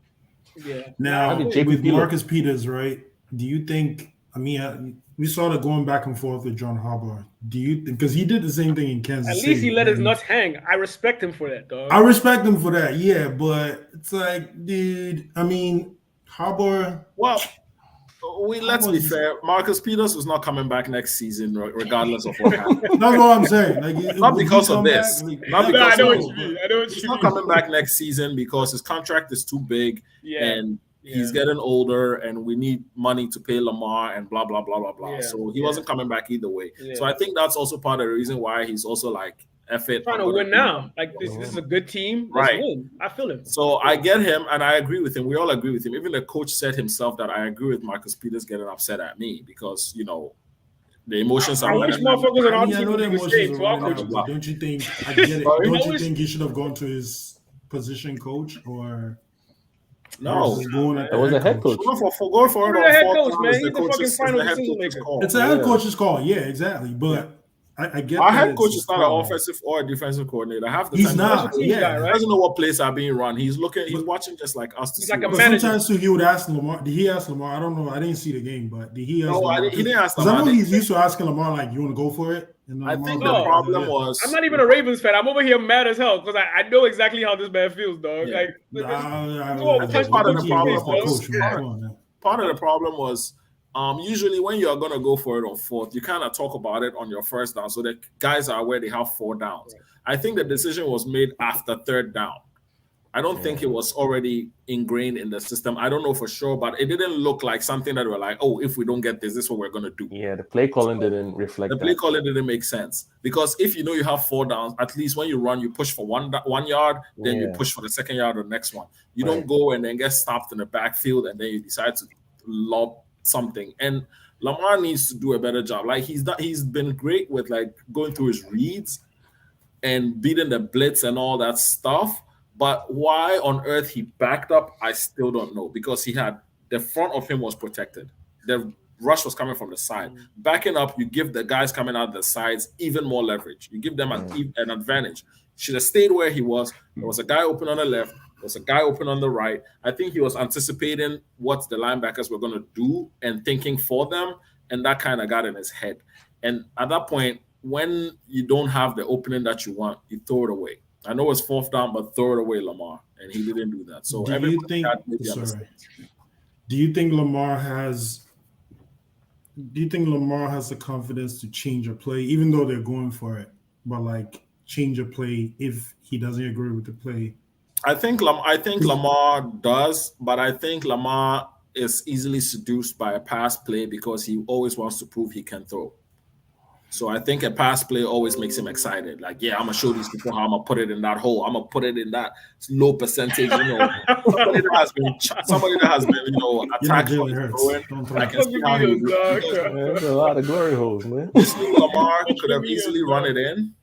Yeah.
Now with Marcus Peters, right? Do you think? I mean, we saw the going back and forth with John Harbaugh. Do you think, because he did the same thing in Kansas City?
At least he let his nuts hang. I respect him for that, dog.
I respect him for that, yeah. But it's like, dude, I mean, Harbaugh.
Well, let's be fair. Marcus Peters is not coming back next season, regardless of what happens.
That's what I'm saying. Like,
not because of this. Not because
I know what you mean.
He's not coming back next season because his contract is too big, and he's getting older, and we need money to pay Lamar and blah blah blah blah blah. Yeah, so he wasn't coming back either way. Yeah. So I think that's also part of the reason why he's also like F it.
Trying to win now. Like this is a good team. Let's win. I feel him.
So I get him, and I agree with him. We all agree with him. Even the coach said himself that I agree with Marcus Peters getting upset at me because the emotions are.
I wish motherfuckers on our team would
Don't you think? I get it. Don't you think he should have gone to his position coach or?
No,
it was a head coach.
Go for it.
Head coach, man. He's the fucking final decision maker.
It's a head coach's call. Yeah, exactly. But I get
our head coach is not an offensive or a defensive coordinator. Half the time,
he's not. Yeah,
he doesn't know what plays are being run. He's watching just like us.
He's like a
manager. Sometimes too, he would ask Lamar. Did he ask Lamar? I don't know. I didn't see the game, but did he ask?
No,
Lamar?
he didn't ask Lamar.
I know he's used to asking Lamar like, "You want to go for it?"
I think the problem was
I'm not even a Ravens fan. I'm over here mad as hell because I know exactly how this man feels, dog.
Yeah.
Like,
part of the problem was usually when you are going to go for it on fourth, you kind of talk about it on your first down so that guys are aware they have 4 downs. Right. I think the decision was made after 3rd down. I don't think it was already ingrained in the system. I don't know for sure, but it didn't look like something that we're like, oh, if we don't get this is what we're going to do.
Yeah, the play calling didn't reflect
The play calling didn't make sense because if you know you have 4 downs, at least when you run, you push for 1 yard, then you push for the 2nd yard or the next one. You don't go and then get stopped in the backfield and then you decide to lob something. And Lamar needs to do a better job. Like he's been great with like going through his reads and beating the blitz and all that stuff. But why on earth he backed up, I still don't know because he had the front of him was protected. The rush was coming from the side. Backing up, you give the guys coming out the sides even more leverage. You give them an advantage. Should have stayed where he was. There was a guy open on the left. There was a guy open on the right. I think he was anticipating what the linebackers were going to do and thinking for them, and that kind of got in his head. And at that point, when you don't have the opening that you want, you throw it away. I know it's 4th down, but throw it away, Lamar, and he didn't do that. So
do you think Lamar has the confidence to change a play, even though they're going for it? But like change a play if he doesn't agree with the play?
I think Lamar does, but I think Lamar is easily seduced by a pass play because he always wants to prove he can throw. So I think a pass play always makes him excited. Like, yeah, I'm gonna show these people how I'm gonna put it in that hole. I'm gonna put it in that low percentage. Somebody that has been, attacked for throwing. I can see how he
There's a lot of glory holes, man.
Lamar could have easily run it in.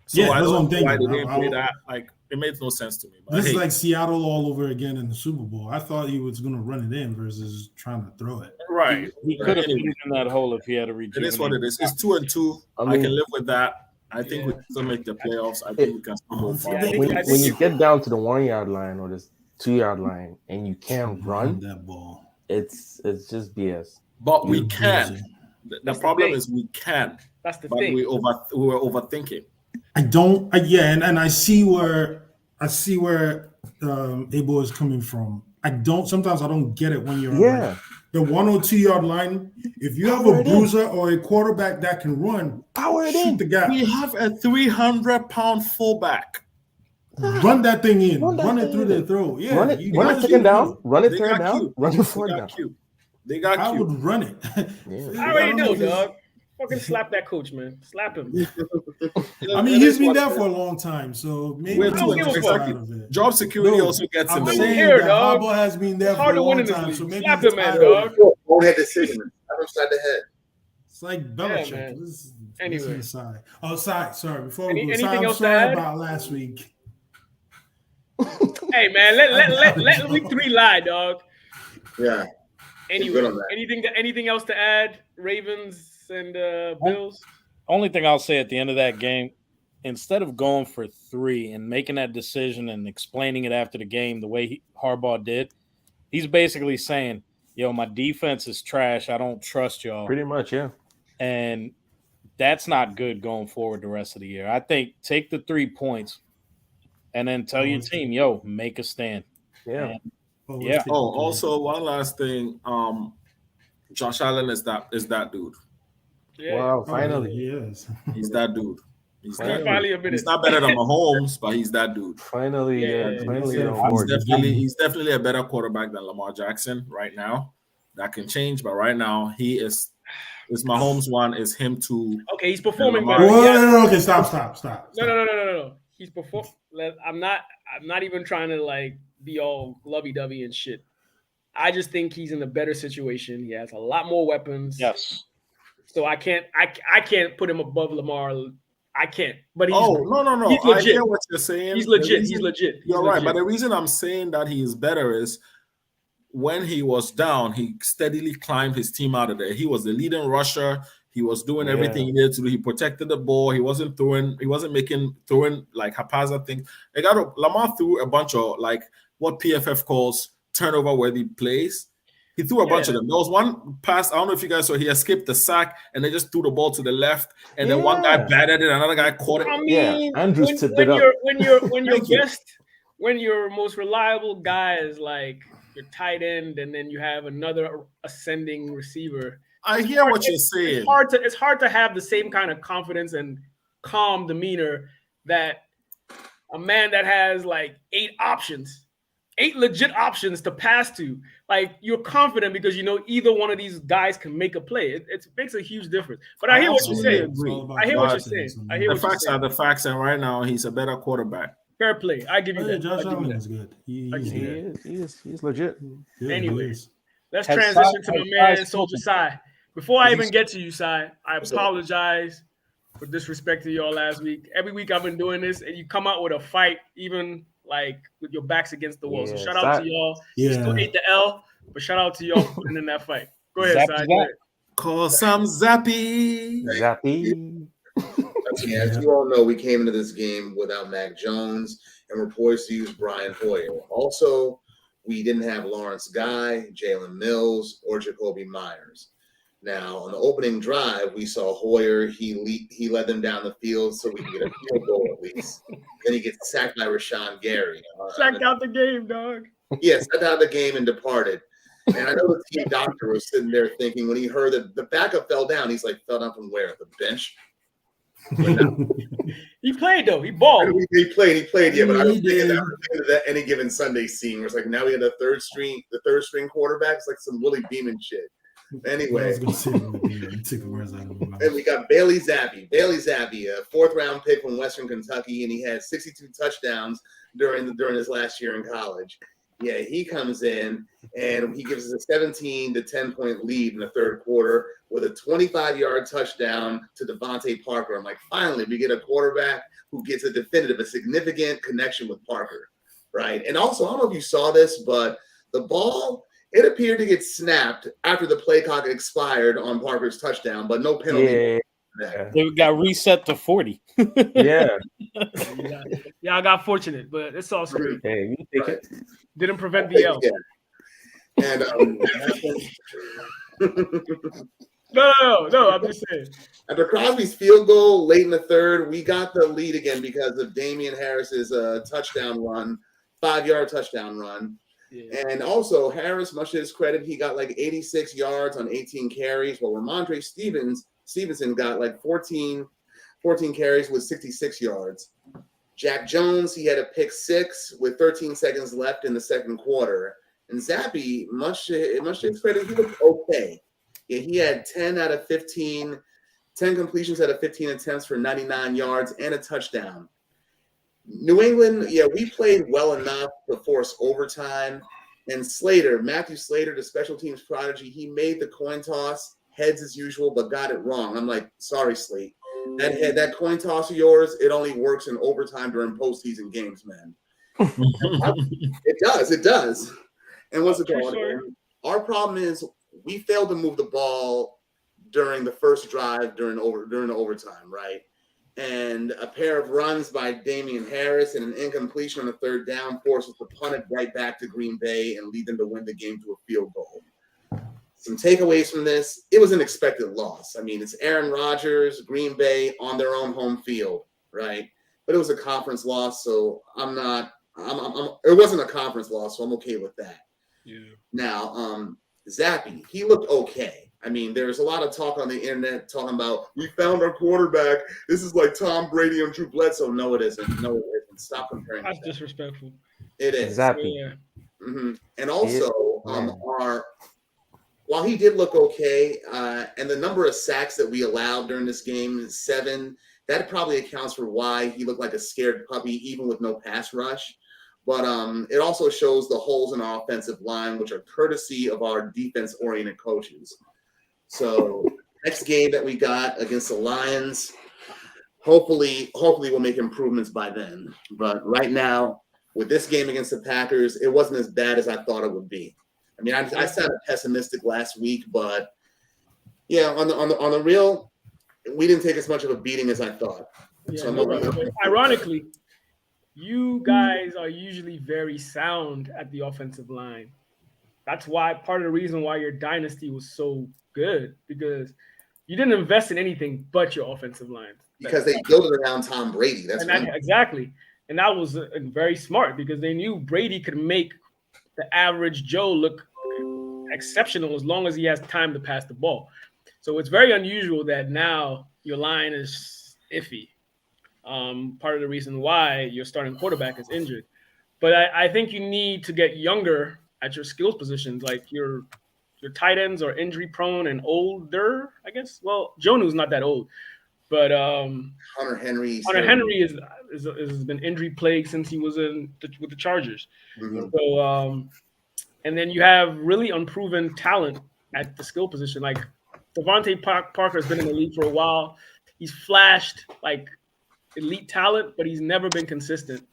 So
Yeah,
I
that's what I'm
don't know why they
thinking.
didn't play that. Like, it made no sense to me. But
This
hey,
is like Seattle all over again in the Super Bowl. I thought he was going to run it in versus trying to throw it.
right.
He could have
Anyway,
been in that hole if he had a
it
rejuvenate.
is what it is. It's 2-2.
I
I
mean-
can live with that. I think we can still make the playoffs. I think we can still go far.
Yeah,
When you get down to the 1 yard line or the 2 yard line and you can't run,
that ball.
it's just BS.
But we
You're
can.
crazy.
The
That's the
problem
thing.
is we can.
That's the
But
thing.
we were overthinking.
I don't. And I see where Abel is coming from. Sometimes I don't get it when you're on
Yeah.
like the 102 yard line. If you have a bruiser or a quarterback that can run,
Power it
shoot
in.
the guy.
We have a 300-pound fullback.
Run that thing in.
Run that
Run it
thing
through
in.
the throat. Yeah,
Run it
you
second
gotta
down.
do
Run it
They
third
got
down.
cute.
Run it
They
fourth
got
down.
cute. They
it.
got
I
cute.
would run it.
Yeah.
I already
don't
know,
if it's-
dog. Fucking slap that coach, man. Slap him.
I mean, he's been there for a long time, so maybe
We're
he's
too
just
excited.
tired of it.
Job security
No,
also gets in
I'm
the
saying
way.
Here,
that
dog.
Harbaugh has been there
It's
for
hard
a
to win
long
in this
time,
league.
so maybe
Slap
he's
him, man,
tired.
dog.
Bonehead decision. Have him side the head.
It's like
man.
Belichick.
Anyway.
Listen to Sai. Oh, Sai. Sorry. Before we go,
Anything
Sai, I'm
else to
sorry
add?
about last week.
Hey, man, let week 3 lie, dog.
Yeah.
Anyway,
Good on that.
anything else to add? Ravens and Bills.
Only thing I'll say at the end of that game, instead of going for 3 and making that decision and explaining it after the game the way Harbaugh did, he's basically saying, yo, my defense is trash. I don't trust y'all.
Pretty much, yeah.
And that's not good going forward the rest of the year. I think take the 3 points and then tell your team, yo, make a stand.
Yeah.
Yeah.
Oh, also one last thing. Josh Allen is that dude.
Yeah.
Wow,
Finally,
finally.
he is.
He's that dude. He's that
Finally
dude.
admitted.
He's not better than Mahomes, but he's that dude.
Finally,
Yeah,
finally
yeah.
on board.
He's definitely a better quarterback than Lamar Jackson right now. That can change, but right now he is. Is Mahomes one? Is him two?
Okay, he's performing
Lamar-
better.
Whoa,
Yeah.
no, okay, stop.
No. He's perform. I'm not even trying to like be all lovey-dovey and shit. I just think he's in a better situation. He has a lot more weapons.
Yes.
So I can't put him above Lamar. I can't. But he's
No.
He's
I
legit.
hear what you're saying.
He's
The
legit.
reason-
He's legit. He's
You're right,
legit.
but the reason I'm saying that he is better is when he was down, he steadily climbed his team out of there. He was the leading rusher. He was doing everything he needed to do. He protected the ball. He wasn't throwing like haphazard things. Lamar threw a bunch of like what PFF calls turnover worthy plays. He threw a bunch of them. There was one pass. I don't know if you guys saw. He escaped the sack and they just threw the ball to the left, and then one guy batted it, another guy caught it.
I mean,
Yeah, Andrews
when,
tipped
when
it up.
you're when your
Thank you.
best, when your most reliable guy is like your tight end, and then you have another ascending receiver.
I hear what you're saying.
It's hard to have the same kind of confidence and calm demeanor that a man that has like 8 legit options to pass to. Like you're confident because you know either one of these guys can make a play. It makes a huge difference. But I hear what you're
absolutely
saying.
agree.
I hear what you're
But
saying. I hear
The
what you're
facts
saying.
are the facts, and right now he's a better quarterback.
Fair play. I give you
Yeah,
that.
Josh
I give you
Allen
that.
is good.
I
He's
can
good.
He's legit.
Yeah, he
Anyway.
is.
Let's
Has
transition
Sai-
to my
has
man,
Sai
Soldier
spoken?
Sai. Before I
Has
even
he-
get to you, Sai, I apologize for disrespect to y'all last week. Every week I've been doing this, and you come out with a fight, even like with your backs against the wall. So
Yeah,
shout out
Sai-
to y'all. You
Yeah.
still ate the L, but shout out to y'all for putting in that fight. Go ahead,
Zap,
Sai. Go ahead.
Cause I'm zappy.
Zappy.
Okay, as you all know, we came into this game without Mac Jones, and we're poised to use Brian Hoyer. Also, we didn't have Lawrence Guy, Jalen Mills, or Jacoby Myers. Now, on the opening drive, we saw Hoyer. He led them down the field so we can get a field goal at least. Then he gets sacked by Rashawn Gary.
Check out the game, dog.
Yes, sacked out of the game and departed. And I know the team doctor was sitting there thinking when he heard that the backup fell down, he's like, fell down from where? The bench?
He played though. He balled.
He played. Yeah, but I was
He
thinking
did.
that any given Sunday scene where it's like now we got the third string quarterback. It's like some Willie Beeman shit.
I
Anyway,
was gonna say, you took the words out of my mouth.
and we got Bailey Zappi. Bailey Zappi, a 4th-round pick from Western Kentucky, and he had 62 touchdowns during his last year in college. Yeah, he comes in and he gives us a 17 to 10 point lead in the third quarter with a 25-yard touchdown to Devontae Parker. I'm like, finally, we get a quarterback who gets a significant connection with Parker, right? And also, I don't know if you saw this, but the ball, it appeared to get snapped after the play clock expired on Parker's touchdown, but no penalty.
Yeah.
They got reset to 40.
Yeah.
Yeah, I got fortunate, but it's all screwed.
Hey, you take it.
Didn't prevent the L.
Yeah. And
No, I'm just saying.
after Crosby's field goal late in the third, we got the lead again because of Damian Harris's touchdown run, 5-yard touchdown run.
Yeah.
And also, Harris, much to his credit, he got like 86 yards on 18 carries, while Ramondre Stevenson got like 14 carries with 66 yards. Jack Jones, he had a pick 6 with 13 seconds left in the second quarter. And Zappi, much to his credit, he looked okay. Yeah, he had 10 completions out of 15 attempts for 99 yards and a touchdown. New England, yeah, we played well enough to force overtime. And Matthew Slater, the special teams prodigy, he made the coin toss, heads as usual, but got it wrong. I'm like, sorry, Slate. That coin toss of yours, it only works in overtime during postseason games, man. It does. And what's it called?
Sure.
Our problem is we failed to move the ball during the first drive during the overtime, right? And a pair of runs by Damian Harris and an incompletion on the third down forced us to punt it right back to Green Bay and lead them to win the game to a field goal. Some takeaways from this: it was an expected loss. I mean, it's Aaron Rodgers, Green Bay on their own home field, right? But it was a conference loss, so it wasn't a conference loss, so I'm okay with that.
Yeah.
Now, Zappi, he looked okay. I mean, there's a lot of talk on the internet talking about we found our quarterback. This is like Tom Brady and Drew Bledsoe. No, it isn't. Stop comparing.
That's disrespectful.
It is.
Exactly.
Yeah.
Mm-hmm. And also, while he did look okay, and the number of sacks that we allowed during this game is 7, that probably accounts for why he looked like a scared puppy, even with no pass rush. But it also shows the holes in our offensive line, which are courtesy of our defense-oriented coaches. So next game that we got against the Lions, hopefully we'll make improvements by then. But right now, with this game against the Packers, it wasn't as bad as I thought it would be. I mean, I sounded pessimistic last week, but yeah, on the real, we didn't take as much of a beating as I thought.
Yeah,
So
no, but ironically, you guys are usually very sound at the offensive line. That's why part of the reason why your dynasty was so good, because you didn't invest in anything but your offensive line.
Because they built it around Tom Brady.
Exactly. And that was very smart because they knew Brady could make the average Joe look exceptional as long as he has time to pass the ball. So it's very unusual that now your line is iffy. Part of the reason why your starting quarterback is injured. But I think you need to get younger at your skills positions, like your tight ends are injury prone and older, I guess. Well, Jonu's not that old, but
Hunter Henry
has been injury plagued since he was with the Chargers.
Mm-hmm.
So and then you have really unproven talent at the skill position. Like Devontae Parker has been in the league for a while. He's flashed like elite talent, but he's never been consistent.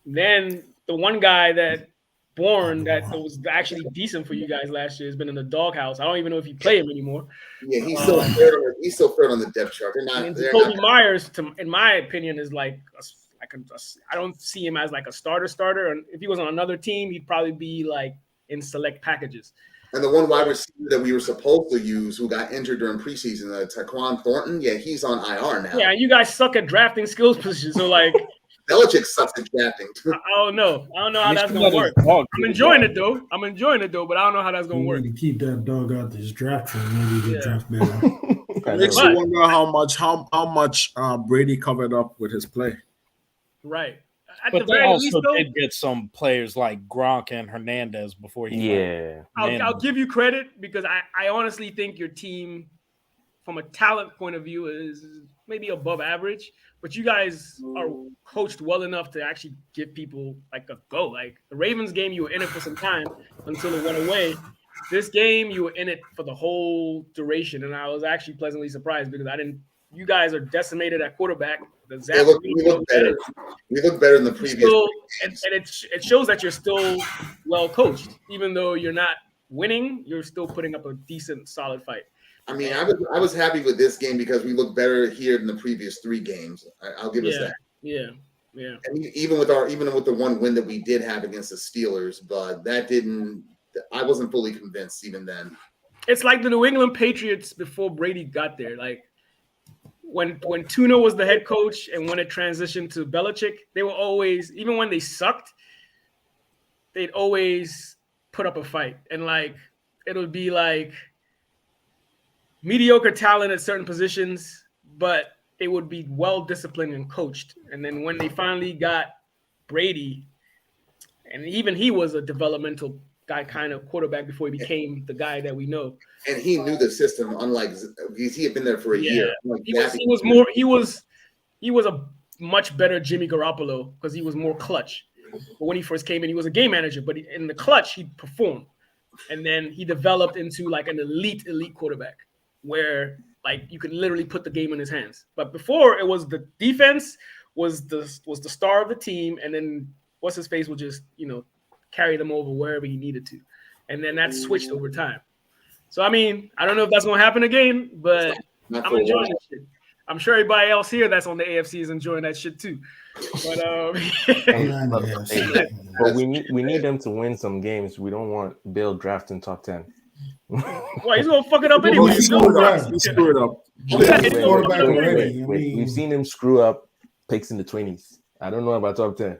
Then the one guy that was actually decent for you guys last year has been in the doghouse. I don't even know if you play him anymore.
Yeah, he's still third on the depth chart.
Kobe Myers, in my opinion, is like I don't see him as like a starter. And if he was on another team, he'd probably be like in select packages.
And the one wide receiver that we were supposed to use who got injured during preseason, Tyquan Thornton, yeah, he's on IR now.
Yeah, you guys suck at drafting skills positions. So like
Belichick sucks at drafting.
I don't know how that's gonna work. I'm enjoying it though, but I don't know how that's gonna work.
To keep that dog out this draft room, maybe the draft better.
It makes you wonder how much Brady covered up with his play.
Right. At
But
the
they
very
also
least, though,
did get some players like Gronk and Hernandez before he.
I'll give you credit because I honestly think your team, from a talent point of view, is maybe above average. But you guys are coached well enough to actually give people like a go. Like the Ravens game, you were in it for some time until it went away. This game, you were in it for the whole duration, and I was actually pleasantly surprised because you guys are decimated at quarterback.
We look better. We look better than the previous.
And it shows that you're still well coached, even though you're not winning. You're still putting up a decent, solid fight.
I mean, I was happy with this game because we look better here than the previous 3 games. I'll give us that.
Yeah.
And even with the one win that we did have against the Steelers, but that didn't. I wasn't fully convinced even then.
It's like the New England Patriots before Brady got there. Like when Tuna was the head coach and when it transitioned to Belichick, they were always, even when they sucked, they'd always put up a fight. And like it would be like mediocre talent at certain positions, but they would be well disciplined and coached. And then when they finally got Brady, and even he was a developmental guy kind of quarterback before he became the guy that we know.
And he knew the system, unlike because he had been there for a year.
He was a much better Jimmy Garoppolo because he was more clutch. But when he first came in, he was a game manager, but in the clutch, he performed. And then he developed into like an elite quarterback where like you could literally put the game in his hands. But before it was the defense was the star of the team, and then what's his face would just, carry them over wherever he needed to. And then that switched over time. So, I mean, I don't know if that's going to happen again, but I'm enjoying this shit. I'm sure everybody else here that's on the AFC is enjoying that shit too. But
but we need them to win some games. We don't want Bill drafting top 10.
Well, he's gonna fuck it up anyway.
He's screw it up.
We've seen him screw up picks in the 20s. I don't know about top 10.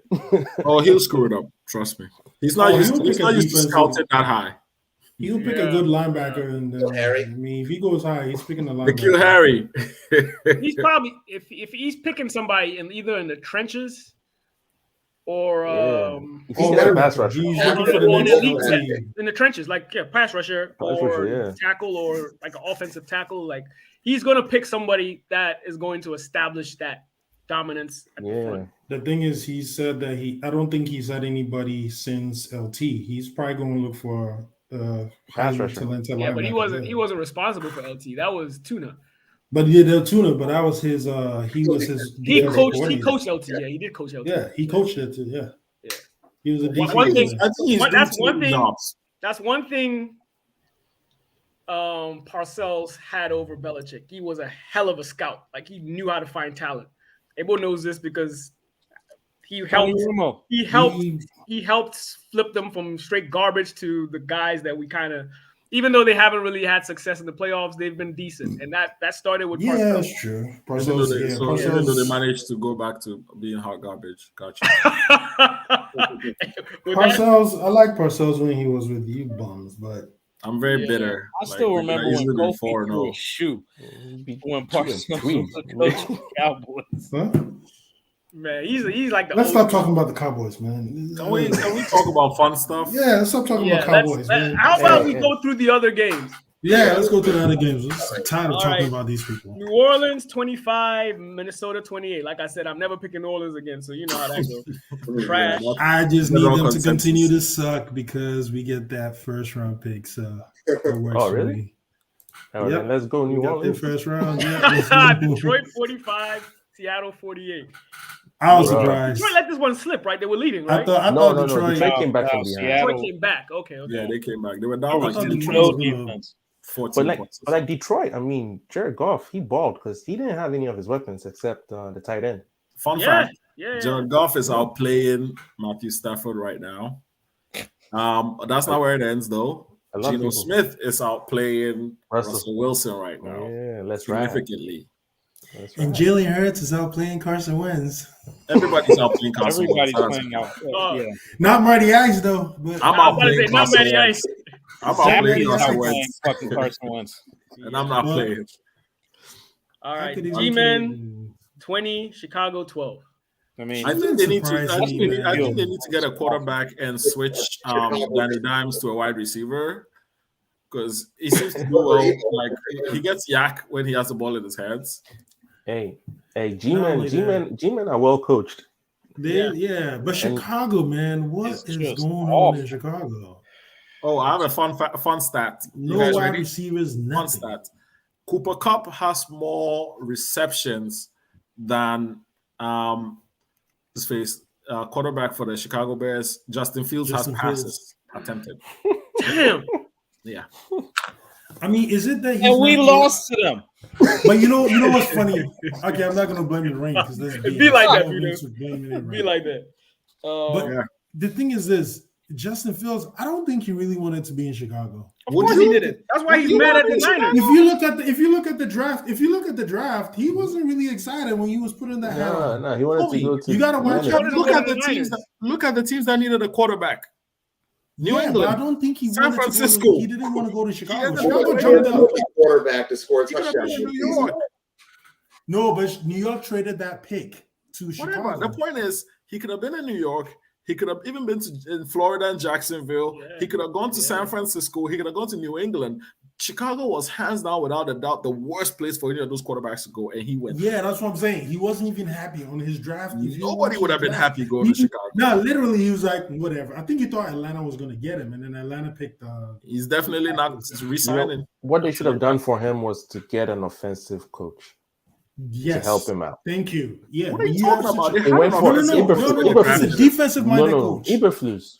Oh, he'll screw it up. Trust me. He's not used to scouting that high.
He'll pick a good linebacker, and I mean, if he goes high, he's picking a linebacker.
Kill Harry.
He's probably if he's picking somebody either in the trenches or
pass rusher.
in the trenches, like pass rusher or tackle or like an offensive tackle. Like he's gonna pick somebody that is going to establish that dominance at the front.
The thing is, he said that I don't think he's had anybody since LT. He's probably going to look for
pass rusher.
Yeah, but he wasn't responsible for LT. That was Tuna.
But Tuna, but that was his. He
coached LT. Yeah, he did coach LT.
Yeah, he coached it too. Yeah. He was a decent.
That's one thing. Parcells had over Belichick. He was a hell of a scout. Like he knew how to find talent. Everyone knows this because he helped flip them from straight garbage to the guys that we kind of, even though they haven't really had success in the playoffs, they've been decent, and that started with Parcells.
Yeah, that's true.
Even though they managed to go back to being hot garbage. Gotcha.
Parcells, I like Parcells when he was with you bums, but
I'm very bitter.
I still remember when Kofi threw a shoe when Parcells was Cowboys.
Huh?
Man, he's like the.
Let's stop talking about the Cowboys, man.
Can we talk about fun stuff?
Yeah, let's stop talking about Cowboys, man.
How about we go through the other games?
Yeah, let's go through the other games. I'm tired of talking about these people.
New Orleans 25, Minnesota 28. Like I said, I'm never picking New Orleans again, so you know how that goes. Trash.
I just need them to continue to suck because we get that first round pick. So
really? All right, let's go New Orleans.
First round.
Detroit 45, Seattle 48.
I was surprised.
Detroit let this one slip, right? They were leading, right?
I thought Detroit
came back from behind.
Detroit came back. Okay.
Yeah, they came back. They were down like
defense.
14
but like Detroit, I mean, Jared Goff, he balled because he didn't have any of his weapons except the tight end.
Fun fact: Jared Goff is outplaying Matthew Stafford right now. That's not where it ends, though. Geno Smith is outplaying Russell Wilson right now.
Yeah,
significantly.
Right.
And Jalen Hurts is outplaying Carson Wentz.
Everybody's outplaying Carson Wentz.
Everybody's playing out.
Not Marty Ice though. But
I'm outplaying Carson Wentz. I'm outplaying
Carson Wentz.
And I'm not playing.
All right,
could he
G-Men 20, Chicago 12.
I mean,
I think they need to.
Surprise
I think
me,
they need, I
man.
think they need to get a quarterback and switch Danny Dimes to a wide receiver because he seems to do well. Like he gets yak when he has the ball in his hands.
Hey,
only
G-Men are well coached.
But Chicago, man, what
It's
is
just
going on
awful.
in Chicago?
Oh, I have a fun stat. You
No
guys
wide
ready?
receivers,
Fun
nothing.
stat. Cooper Kupp has more receptions than his face quarterback for the Chicago Bears. Justin Fields
Justin
has passes attempted.
Damn.
Yeah.
I mean, is it that he's
and we
not-
lost to them.
But you know what's funny? Okay, I'm not gonna blame the rain because that's
It'd be like that,
you
you know.
know.
Be like that.
But
Yeah.
the thing is this: Justin Fields, I don't think he really wanted to be in Chicago.
Of
Would
course
you?
he didn't. That's why he's
Would you
mad at
want
the
to be in
Niners.
If you look at the draft, he wasn't really excited when he was put in the hat on.
No, he wanted to go to.
You gotta watch out.
Look at the teams. Look at the teams that needed a quarterback. New
But
England.
I don't think he
San
wanted
Francisco.
To go to, he didn't want to go to Chicago.
Yeah,
Chicago
no,
jumped up.
Quarterback to score a
He could have
touchdown.
been in New York.
No, but New York traded that pick to
Whatever.
Chicago.
The point is, he could have been in New York. He could have even been in Florida and Jacksonville.
Yeah.
He could have gone to
Yeah.
San Francisco. He could have gone to New England. Chicago was hands down, without a doubt, the worst place for any of those quarterbacks to go, and he went.
Yeah, that's what I'm saying. He wasn't even happy on his draft. If you
Nobody
watch
would have
his
been
draft,
happy going to Chicago.
No, literally, he was like, whatever. I think he thought Atlanta was going to get him, and then Atlanta picked.
He's definitely not resigning.
What they should have done for him was to get an offensive coach
Yes,
to help him out.
Thank you. Yeah,
What are you
but have
talking about?
such a-
They
He went
have
for
an
No,
offensive
He's a defensive minded coach.
Eberflus.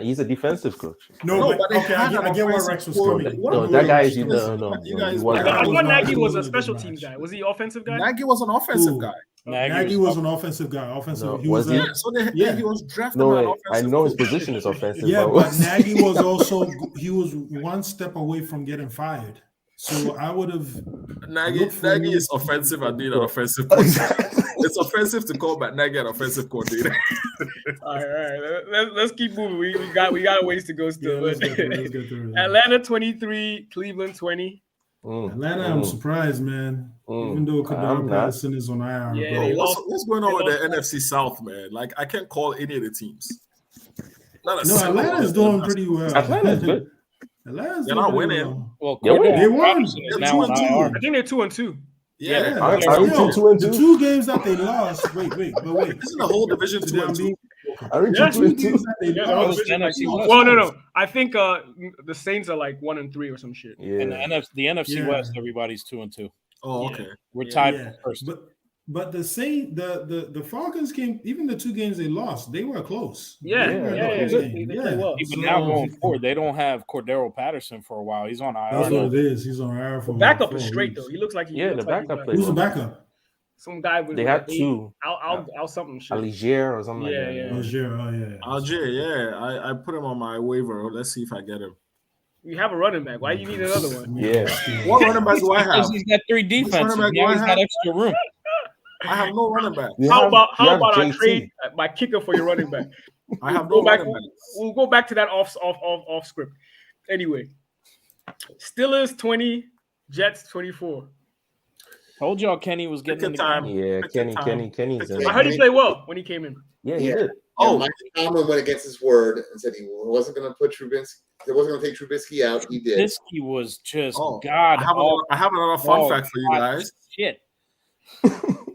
He's a defensive coach.
No, but
they
okay,
had
I
an
get where
offensive
Rex was
coach.
coming.
What
No,
about
that guy is
you
no,
guys-
no,
you
no.
guys-
He
I
wasn't.
thought
was not
Nagy was
really
a special
good
teams
match.
guy. Was he offensive guy?
Nagy was an offensive
Who?
guy.
Nagy was an offensive guy. Offensive.
No,
he
was
was
he?
a-
Yeah, so he was drafted
No
by an
way. I
offensive
know his
coach.
position is offensive.
Yeah, but
was-
Nagy was also he was one step away from getting fired. So I would have.
Nagy
Look for
is
me.
offensive and being an offensive coach. It's offensive to call back Nagy an offensive coordinator.
All right. Let's keep moving. We got a ways to go
Yeah,
still.
let's get through it.
Atlanta 23, Cleveland 20.
Atlanta, I'm surprised, man. Even though
I'm
Kadar
not.
Patterson is on IR.
Yeah,
but-
they
What's going on
They
with the
lost.
NFC South, man? Like I can't call any of the teams. Not a
No,
single
Atlanta
one
is
of them
doing
has-
pretty well.
Atlanta's good.
Atlanta's
They're
doing
not
pretty
winning.
well.
Well,
Yeah,
Cordell
they won.
Patterson is
They're
now on
2-2.
IR.
I think they're 2-2.
Yeah,
Yeah.
Are
Still,
you 2-2?
the two games that they lost. Wait.
isn't the whole division
Today I'm
2-2?
being-
Aren't
Yeah.
you
two
2-2?
games that they
Yeah,
Oh,
lost.
it's NFC West.
Well, no. I think the Saints are like 1-3 or some shit.
And the NFC
Yeah.
West, everybody's 2-2.
Oh,
Yeah.
okay.
We're
Yeah.
tied
Yeah,
for first.
but the Falcons came. Even the two games they lost, they were close.
Yeah,
They were in a
yeah,
close
yeah.
game.
They play well.
But now going forward, they don't have Cordero Patterson for a while. He's on
That's
IR.
what it is. He's on IR for
Backup
4
is straight
weeks.
though. He looks like he
Yeah,
looks
the
like he
backup
got-
Who's the backup?
Some guy with
They had
with
two.
I'll something shit.
Aligier or something
Yeah,
like that.
yeah.
Oh yeah.
Algier, yeah. I put him on my waiver. Let's see if I get him.
You have a running back. Why do you need another one?
Yeah.
What running back do I have?
Because he's got three defenses.
running back do
Now
I
he's got
have?
extra room.
I have no running back.
You
How
have-
about
you have
I
JT.
trade my kicker for your running back?
I have
Go
no
back.
running back.
We'll go back to that off script. Anyway, Steelers 20, Jets 24.
Told y'all Kenny was getting in
Pick
the
a time.
game.
Yeah,
Pick a time.
Kenny's in.
I heard he played well when he came in.
Yeah, he
Yeah.
did.
Oh.
Mike Tomlin went against his word and said he wasn't going to put Trubisky. He wasn't going to take Trubisky out. He did.
Trubisky was just
Oh,
God.
I have another fun
Oh,
fact for you
God,
guys.
Shit.
Fun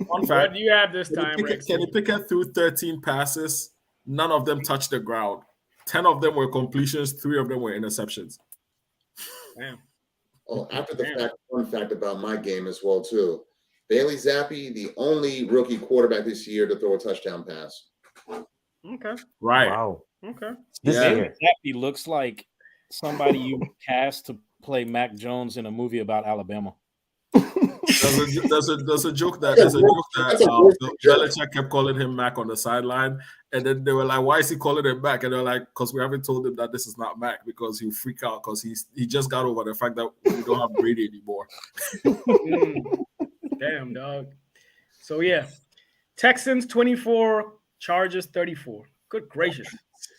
What
fact.
do you have this time,
Kenny
Rex?
Pickett threw 13 passes. None of them touched the ground. 10 of them were completions. 3 of them were interceptions.
Damn.
Oh, after the
Damn.
fact, fun fact about my game as well too. Bailey Zappi, the only rookie quarterback this year to throw a touchdown pass.
Okay.
Right.
Wow.
Okay.
This
Yeah.
year.
He looks like somebody you cast to play Mac Jones in a movie about Alabama.
There's a joke that
That's a worse joke.
Belichick kept calling him Mac on the sideline, and then they were like, "Why is he calling him Mac?" And they're like, "Because we haven't told him that this is not Mac because he'll freak out because he just got over the fact that we don't have Brady anymore."
Damn, dog. So yeah, Texans 24, Chargers 34. Good gracious.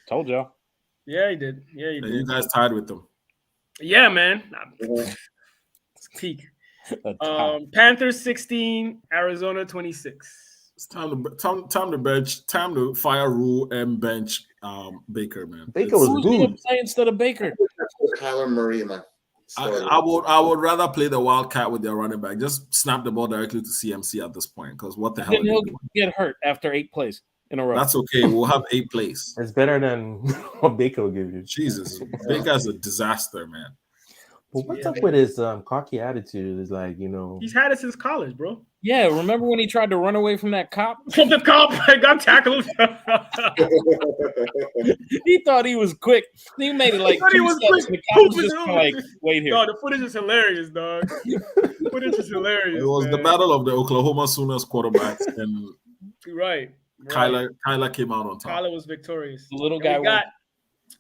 Told y'all.
Yeah, he did. Yeah, he
And you
did.
guys tied with them.
Yeah, man. It's peak. Panthers 16, Arizona 26.
It's time to fire Rule and bench Baker, man.
Baker was
Who's going to
good.
play instead of Baker?
Kyler Murray in my
I would rather play the Wildcat with their running back. Just snap the ball directly to CMC at this point, because what the hell?
Then he'll get hurt after 8 plays in a row.
That's okay. We'll have 8 plays.
It's better than what Baker will give you.
Jesus, Baker's a disaster, man.
But what's up with his cocky attitude? Is like,
He's had it since college, bro.
Yeah, remember when he tried to run away from that cop?
From the cop, I got tackled.
He thought he was quick. He made it like
He thought he
2
was
steps.
quick.
The cop was
Poop is
just
over.
like, wait here.
Dog, the footage is hilarious, dog. The footage is hilarious.
It was the
man.
battle of the Oklahoma Sooners quarterbacks, and
Right.
Kyler came out on top.
Kyler was victorious.
The little
And
guy
we got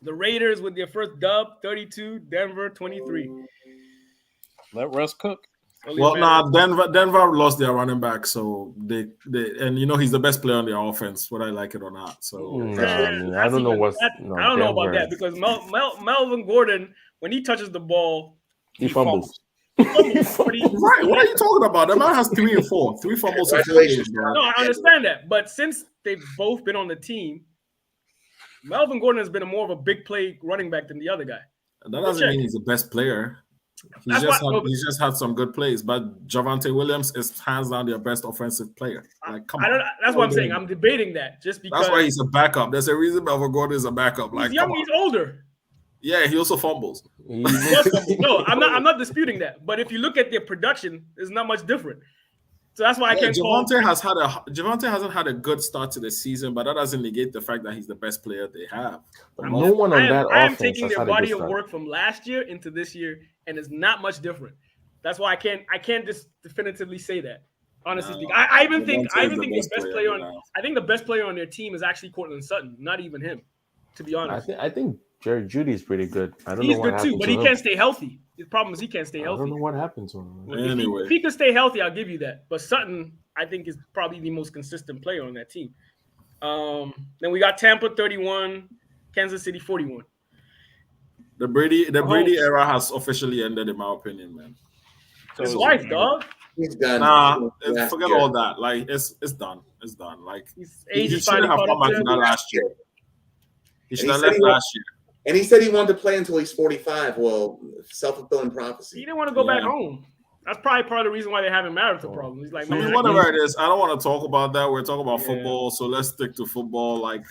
the Raiders with their first dub, 32, Denver 23.
Let Russ cook.
Well, Denver lost their running back, so they and he's the best player on their offense, whether I like it or not. So
I don't know what's.
I don't know about that because Melvin Gordon, when he touches the ball,
he fumbles.
Right, what are you talking about? The man has 3 and 4, 3 fumbles.
Congratulations,
bro.
No, I understand that, but since they've both been on the team, Melvin Gordon has been more of a big play running back than the other guy.
That doesn't mean he's the best player. He's just had some good plays, but Javonte Williams is hands down their best offensive player. Like, come on.
That's what I'm saying. I'm debating that just because.
That's why he's a backup. There's a reason Melvin Gordon is a backup. Like,
he's young, he's older.
Yeah, he also fumbles.
No, I'm not disputing that. But if you look at their production, it's not much different. So that's why I can't.
Javonte hasn't had a good start to the season, but that doesn't negate the fact that he's the best player they have.
No one on that
I am
offense
taking
has
their
had a
body
good
of
start.
work from last year into this year, and it's not much different. That's why I can't just definitively say that. Honestly speaking, I even think the best player the best player on their team is actually Cortland Sutton, not even him. To be honest,
I think Jared Judy is pretty good. I don't
he's
know what
good too,
happened
but
to
he
him.
can't stay healthy. The problem is he can't stay
I
healthy.
don't know what happened to him.
Anyway,
If he could stay healthy, I'll give you that. But Sutton, I think, is probably the most consistent player on that team. Then we got Tampa 31, Kansas City 41.
The Brady era has officially ended, in my opinion, man.
His wife, dog.
He's done.
Forget all that. Like it's done. It's done. Like he
He's
shouldn't have come back to that last year. He should have left last year.
And he said he wanted to play until he's 45. Well, self-fulfilling prophecy.
He didn't want to go back home. That's probably part of the reason why they're having marital problems. He's like, man,
whatever it is, I don't want to talk about that. We're talking about football, so let's stick to football. Like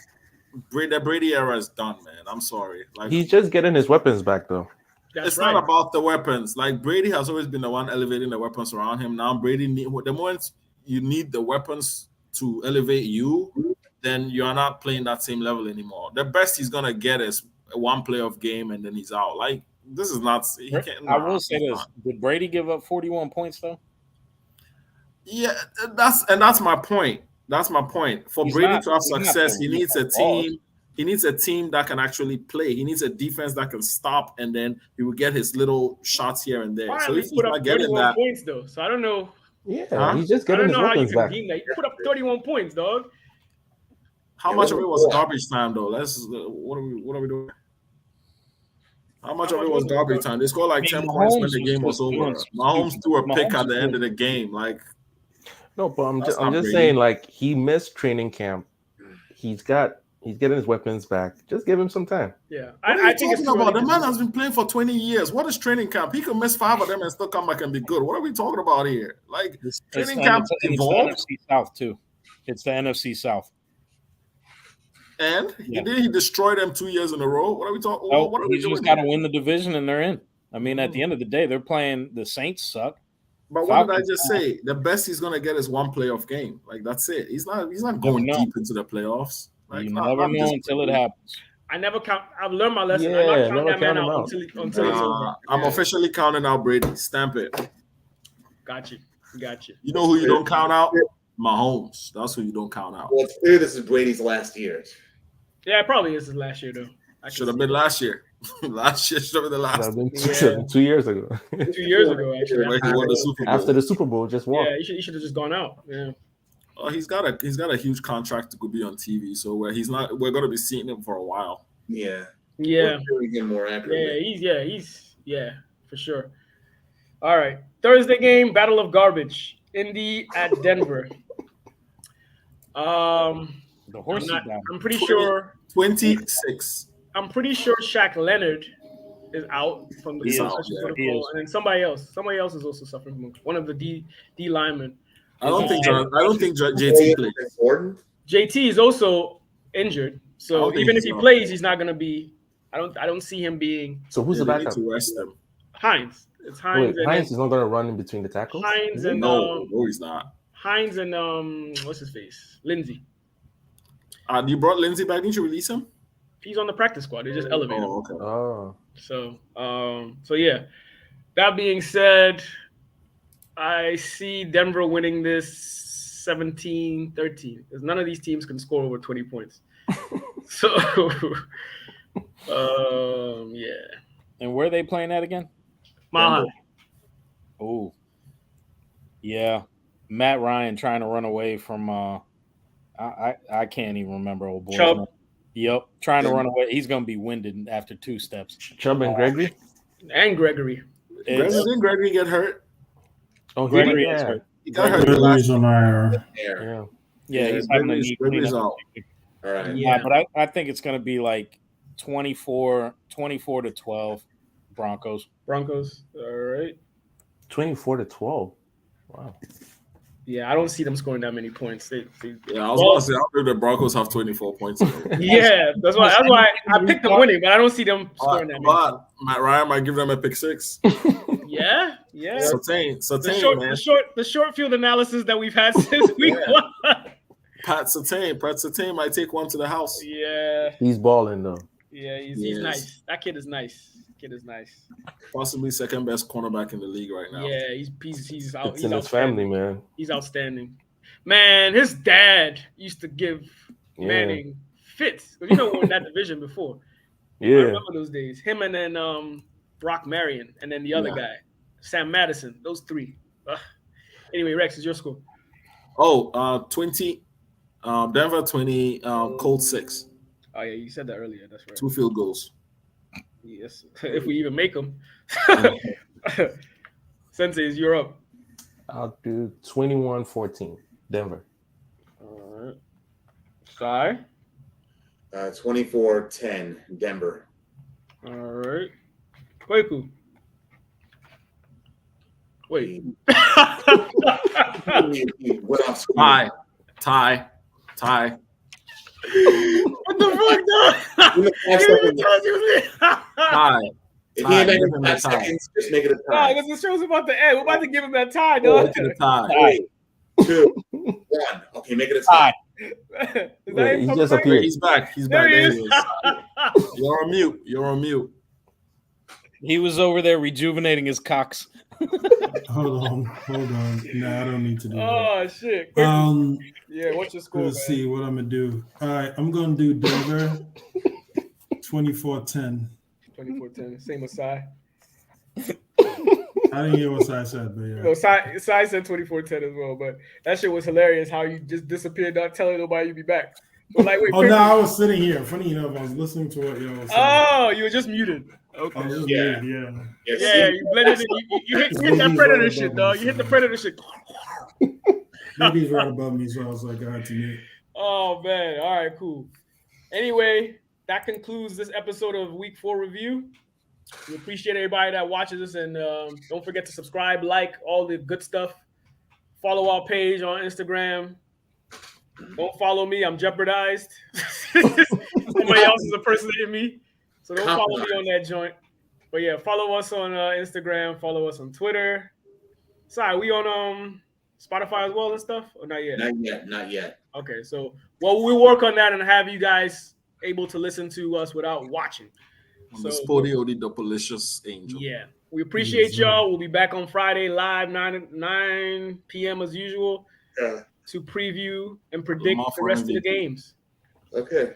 the Brady era is done, man. I'm sorry. Like
He's just getting his weapons back, though.
it's not about the weapons. Like Brady has always been the one elevating the weapons around him. Now Brady the moment you need the weapons to elevate you, then you are not playing that same level anymore. The best he's gonna get is one playoff game and then he's out. Like this is not.
I will say this: did Brady give up 41 points though?
Yeah, that's my point. That's my point. For Brady to have success, he needs a team. He needs a team that can actually play. He needs a defense that can stop, and then he will get his little shots here and there. So if he's
put up
not getting
31
that,
points though. So I don't know.
Yeah, he's just
I
getting
don't
his
know how you
weapons
can
back.
redeem that. You put up 31 points, dog.
how much of it was garbage time though? What are we doing? How much of it was garbage time? They scored like 10 points when the game was over. Mahomes threw a pick at the end of the game. Like,
no, but I'm
That's
just
not
saying, like, he missed training camp. He's getting his weapons back. Just give him some time.
Yeah,
what are
I
you
think it's
talking about?
too
The
early
man has been playing for 20 years. What is training camp? He could miss 5 of them and still come back and be good. What are we talking about here? Like, training camp evolved.
It's the NFC South too. It's the NFC South.
And he destroyed them 2 years in a row. What are we talking?
Oh,
What are we
he's
doing?
just got to win the division and they're in. I mean, at the end of the day, they're playing the Saints suck.
But what did I just say? The best he's gonna get is one playoff game. Like that's it. He's not going deep into the playoffs. Like,
you never know until it happens.
I never count. I've learned my lesson.
Yeah,
I'm not
never
counting that man
count him
out
out.
until it's over.
I'm officially counting out Brady. Stamp it.
Got you.
You know who you don't count out? Mahomes. That's who you don't count out.
Well, it's clear this is Brady's last year.
Yeah, it probably is his last year though.
Should have been last year. Last year should have been the last.
That been 2 years ago.
2 years ago, actually.
Where he won the Super Bowl.
After the Super Bowl, just walked.
Yeah, he should have just gone out. Yeah.
Oh, he's got a huge contract to go be on TV. So we're gonna be seeing him for a while.
Yeah.
Yeah.
We're more accurately.
He's for sure. All right. Thursday game, Battle of Garbage, Indy at Denver.
The horsey down.
I'm pretty sure
26.
I'm pretty sure Shaq Leonard is out from the
He's out,
concussion
yeah.
protocol, and then somebody else is also suffering from one of the D linemen.
I don't think JT played.
Gordon?
JT is also injured,
I
so
don't think
even if
he's
he
out.
plays, he's not going to be. I don't see him being
So who's the
They need
backup?
to rest them.
Hines. It's
Wait,
Hines and
Hines is not going to run in between the tackles.
Hines and
No, he's not.
Hines and what's his face? Lindsey.
You brought Lindsey back. Didn't you release him?
He's on the practice squad. They just elevated him.
Oh, okay.
Oh,
So yeah. That being said, I see Denver winning this 17-13 because none of these teams can score over 20 points. So, yeah.
And where are they playing at again?
Mile High.
Oh, yeah. Matt Ryan trying to run away from. I can't even remember old boy's
Chubb.
name. Yep, trying to run away. He's gonna be winded after 2 steps.
Chubb and Gregory.
And Gregory.
Didn't Gregory get hurt?
Oh,
Gregory
yeah.
is hurt.
He got hurt the last
Gregory's on IR.
Air.
Yeah, he's having a knee
Gregory's
cleanup.
out.
All right.
Yeah, but I think it's gonna be like 24-12 Broncos.
Broncos. All right.
24-12. Wow.
Yeah, I don't see them scoring that many points.
Yeah, I was about to say, I heard the Broncos have 24 points.
Yeah, that's why I picked them winning, but I don't see them scoring that many.
But Matt Ryan might give them a pick 6.
Yeah.
Certain, man.
The short field analysis that we've had since week one.
Pat Surtain might take one to the house.
Yeah.
He's balling though.
Yeah, he's
Yes.
nice. That kid is nice.
Possibly second best cornerback in the league right now.
Yeah, he's out.
It's
He's
in his
outstanding.
family, man.
He's outstanding. Man, his dad used to give
Yeah.
Manning fits. You know, in that division before. I
Yeah.
remember those days. Him and then Brock Marion and then the other guy, Sam Madison. Those three. Ugh. Anyway, Rex, is your score?
20. Denver 20. Colts 6.
Oh yeah, you said that earlier. That's right.
2 field goals.
Yes, if we even make them. Sensei's, you're up.
I'll do 21-14. Denver.
All right. Sai.
24-10, Denver.
All right. Kweku. Wait.
What else?
Tie.
What the fuck, dog?
Tie.
If he ain't making
Give him
5
that tie.
seconds, just make it a
Nah,
tie.
because the show's about to end. We're about to give him that tie,
Oh,
dog.
it's a tie.
3, 2, 1. Okay, make it a tie.
Is
Wait,
that him
he
coming
just
back?
appeared.
He's back.
There
There
he
he
is.
is. You're on mute.
He was over there rejuvenating his cocks.
Hold on. Nah, I don't need to do that.
Oh shit. Yeah, what's your score?
Let's see what I'm gonna do. All right, I'm gonna do Denver 24-10.
24-10. Same as Sai.
I didn't hear what I said, but yeah.
No, Sai said 24-10 as well, but that shit was hilarious how you just disappeared, not telling nobody you'd be back. But like, wait,
Oh no, I was sitting here. Funny enough, I was listening to what y'all was saying.
oh, you were just muted. Okay.
I was just
Yeah.
muted, yeah.
Yes.
Yeah, you blended it. You hit that predator shit, dog. You hit the predator shit.
Maybe he's right above me, so I was like, I had to mute.
Oh man. All right, cool. Anyway, that concludes this episode of Week 4 review. We appreciate everybody that watches us, and don't forget to subscribe, like, all the good stuff. Follow our page on Instagram. Don't follow me; I'm jeopardized. Somebody else is impersonating me, so don't follow me on that joint. But yeah, follow us on Instagram. Follow us on Twitter. Sorry, we on Spotify as well and stuff, or not yet?
Not yet.
Okay, so we'll work on that and have you guys able to listen to us without watching.
The Spodio, the Delicious Angel.
Yeah, we appreciate y'all. We'll be back on Friday live 9 p.m. as usual to preview and predict the rest of the games.
Okay.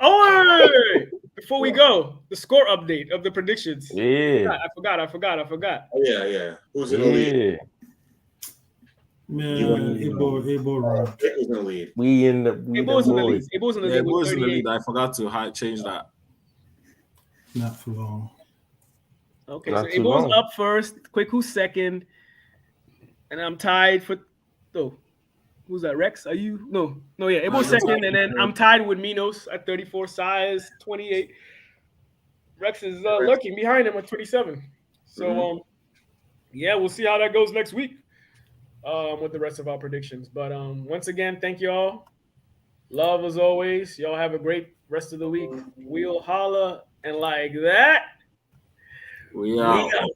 Oh, wait. Before we go, the score update of the predictions.
Yeah.
I forgot.
Oh, yeah. Who's in the lead?
Man, Ebo Rob.
Who's in the lead?
We in the
Ebo's in the lead. Ebo's in the
Yeah,
lead.
it was
with
in the
38.
lead. I forgot to change that.
Not for long.
Okay,
Not
so
too
Abel's
long.
up first. Quick, who's second? And I'm tied for. Oh, who's that? Rex? Are you? No. Yeah, Abel's
you're
second,
tied
and then
for
I'm tied with Minos at 34, size 28. Rex is lurking behind him at 27. So yeah, we'll see how that goes next week. With the rest of our predictions. But once again, thank you all. Love as always. Y'all have a great rest of the week. We'll holla and like that.
We
We
out.
out.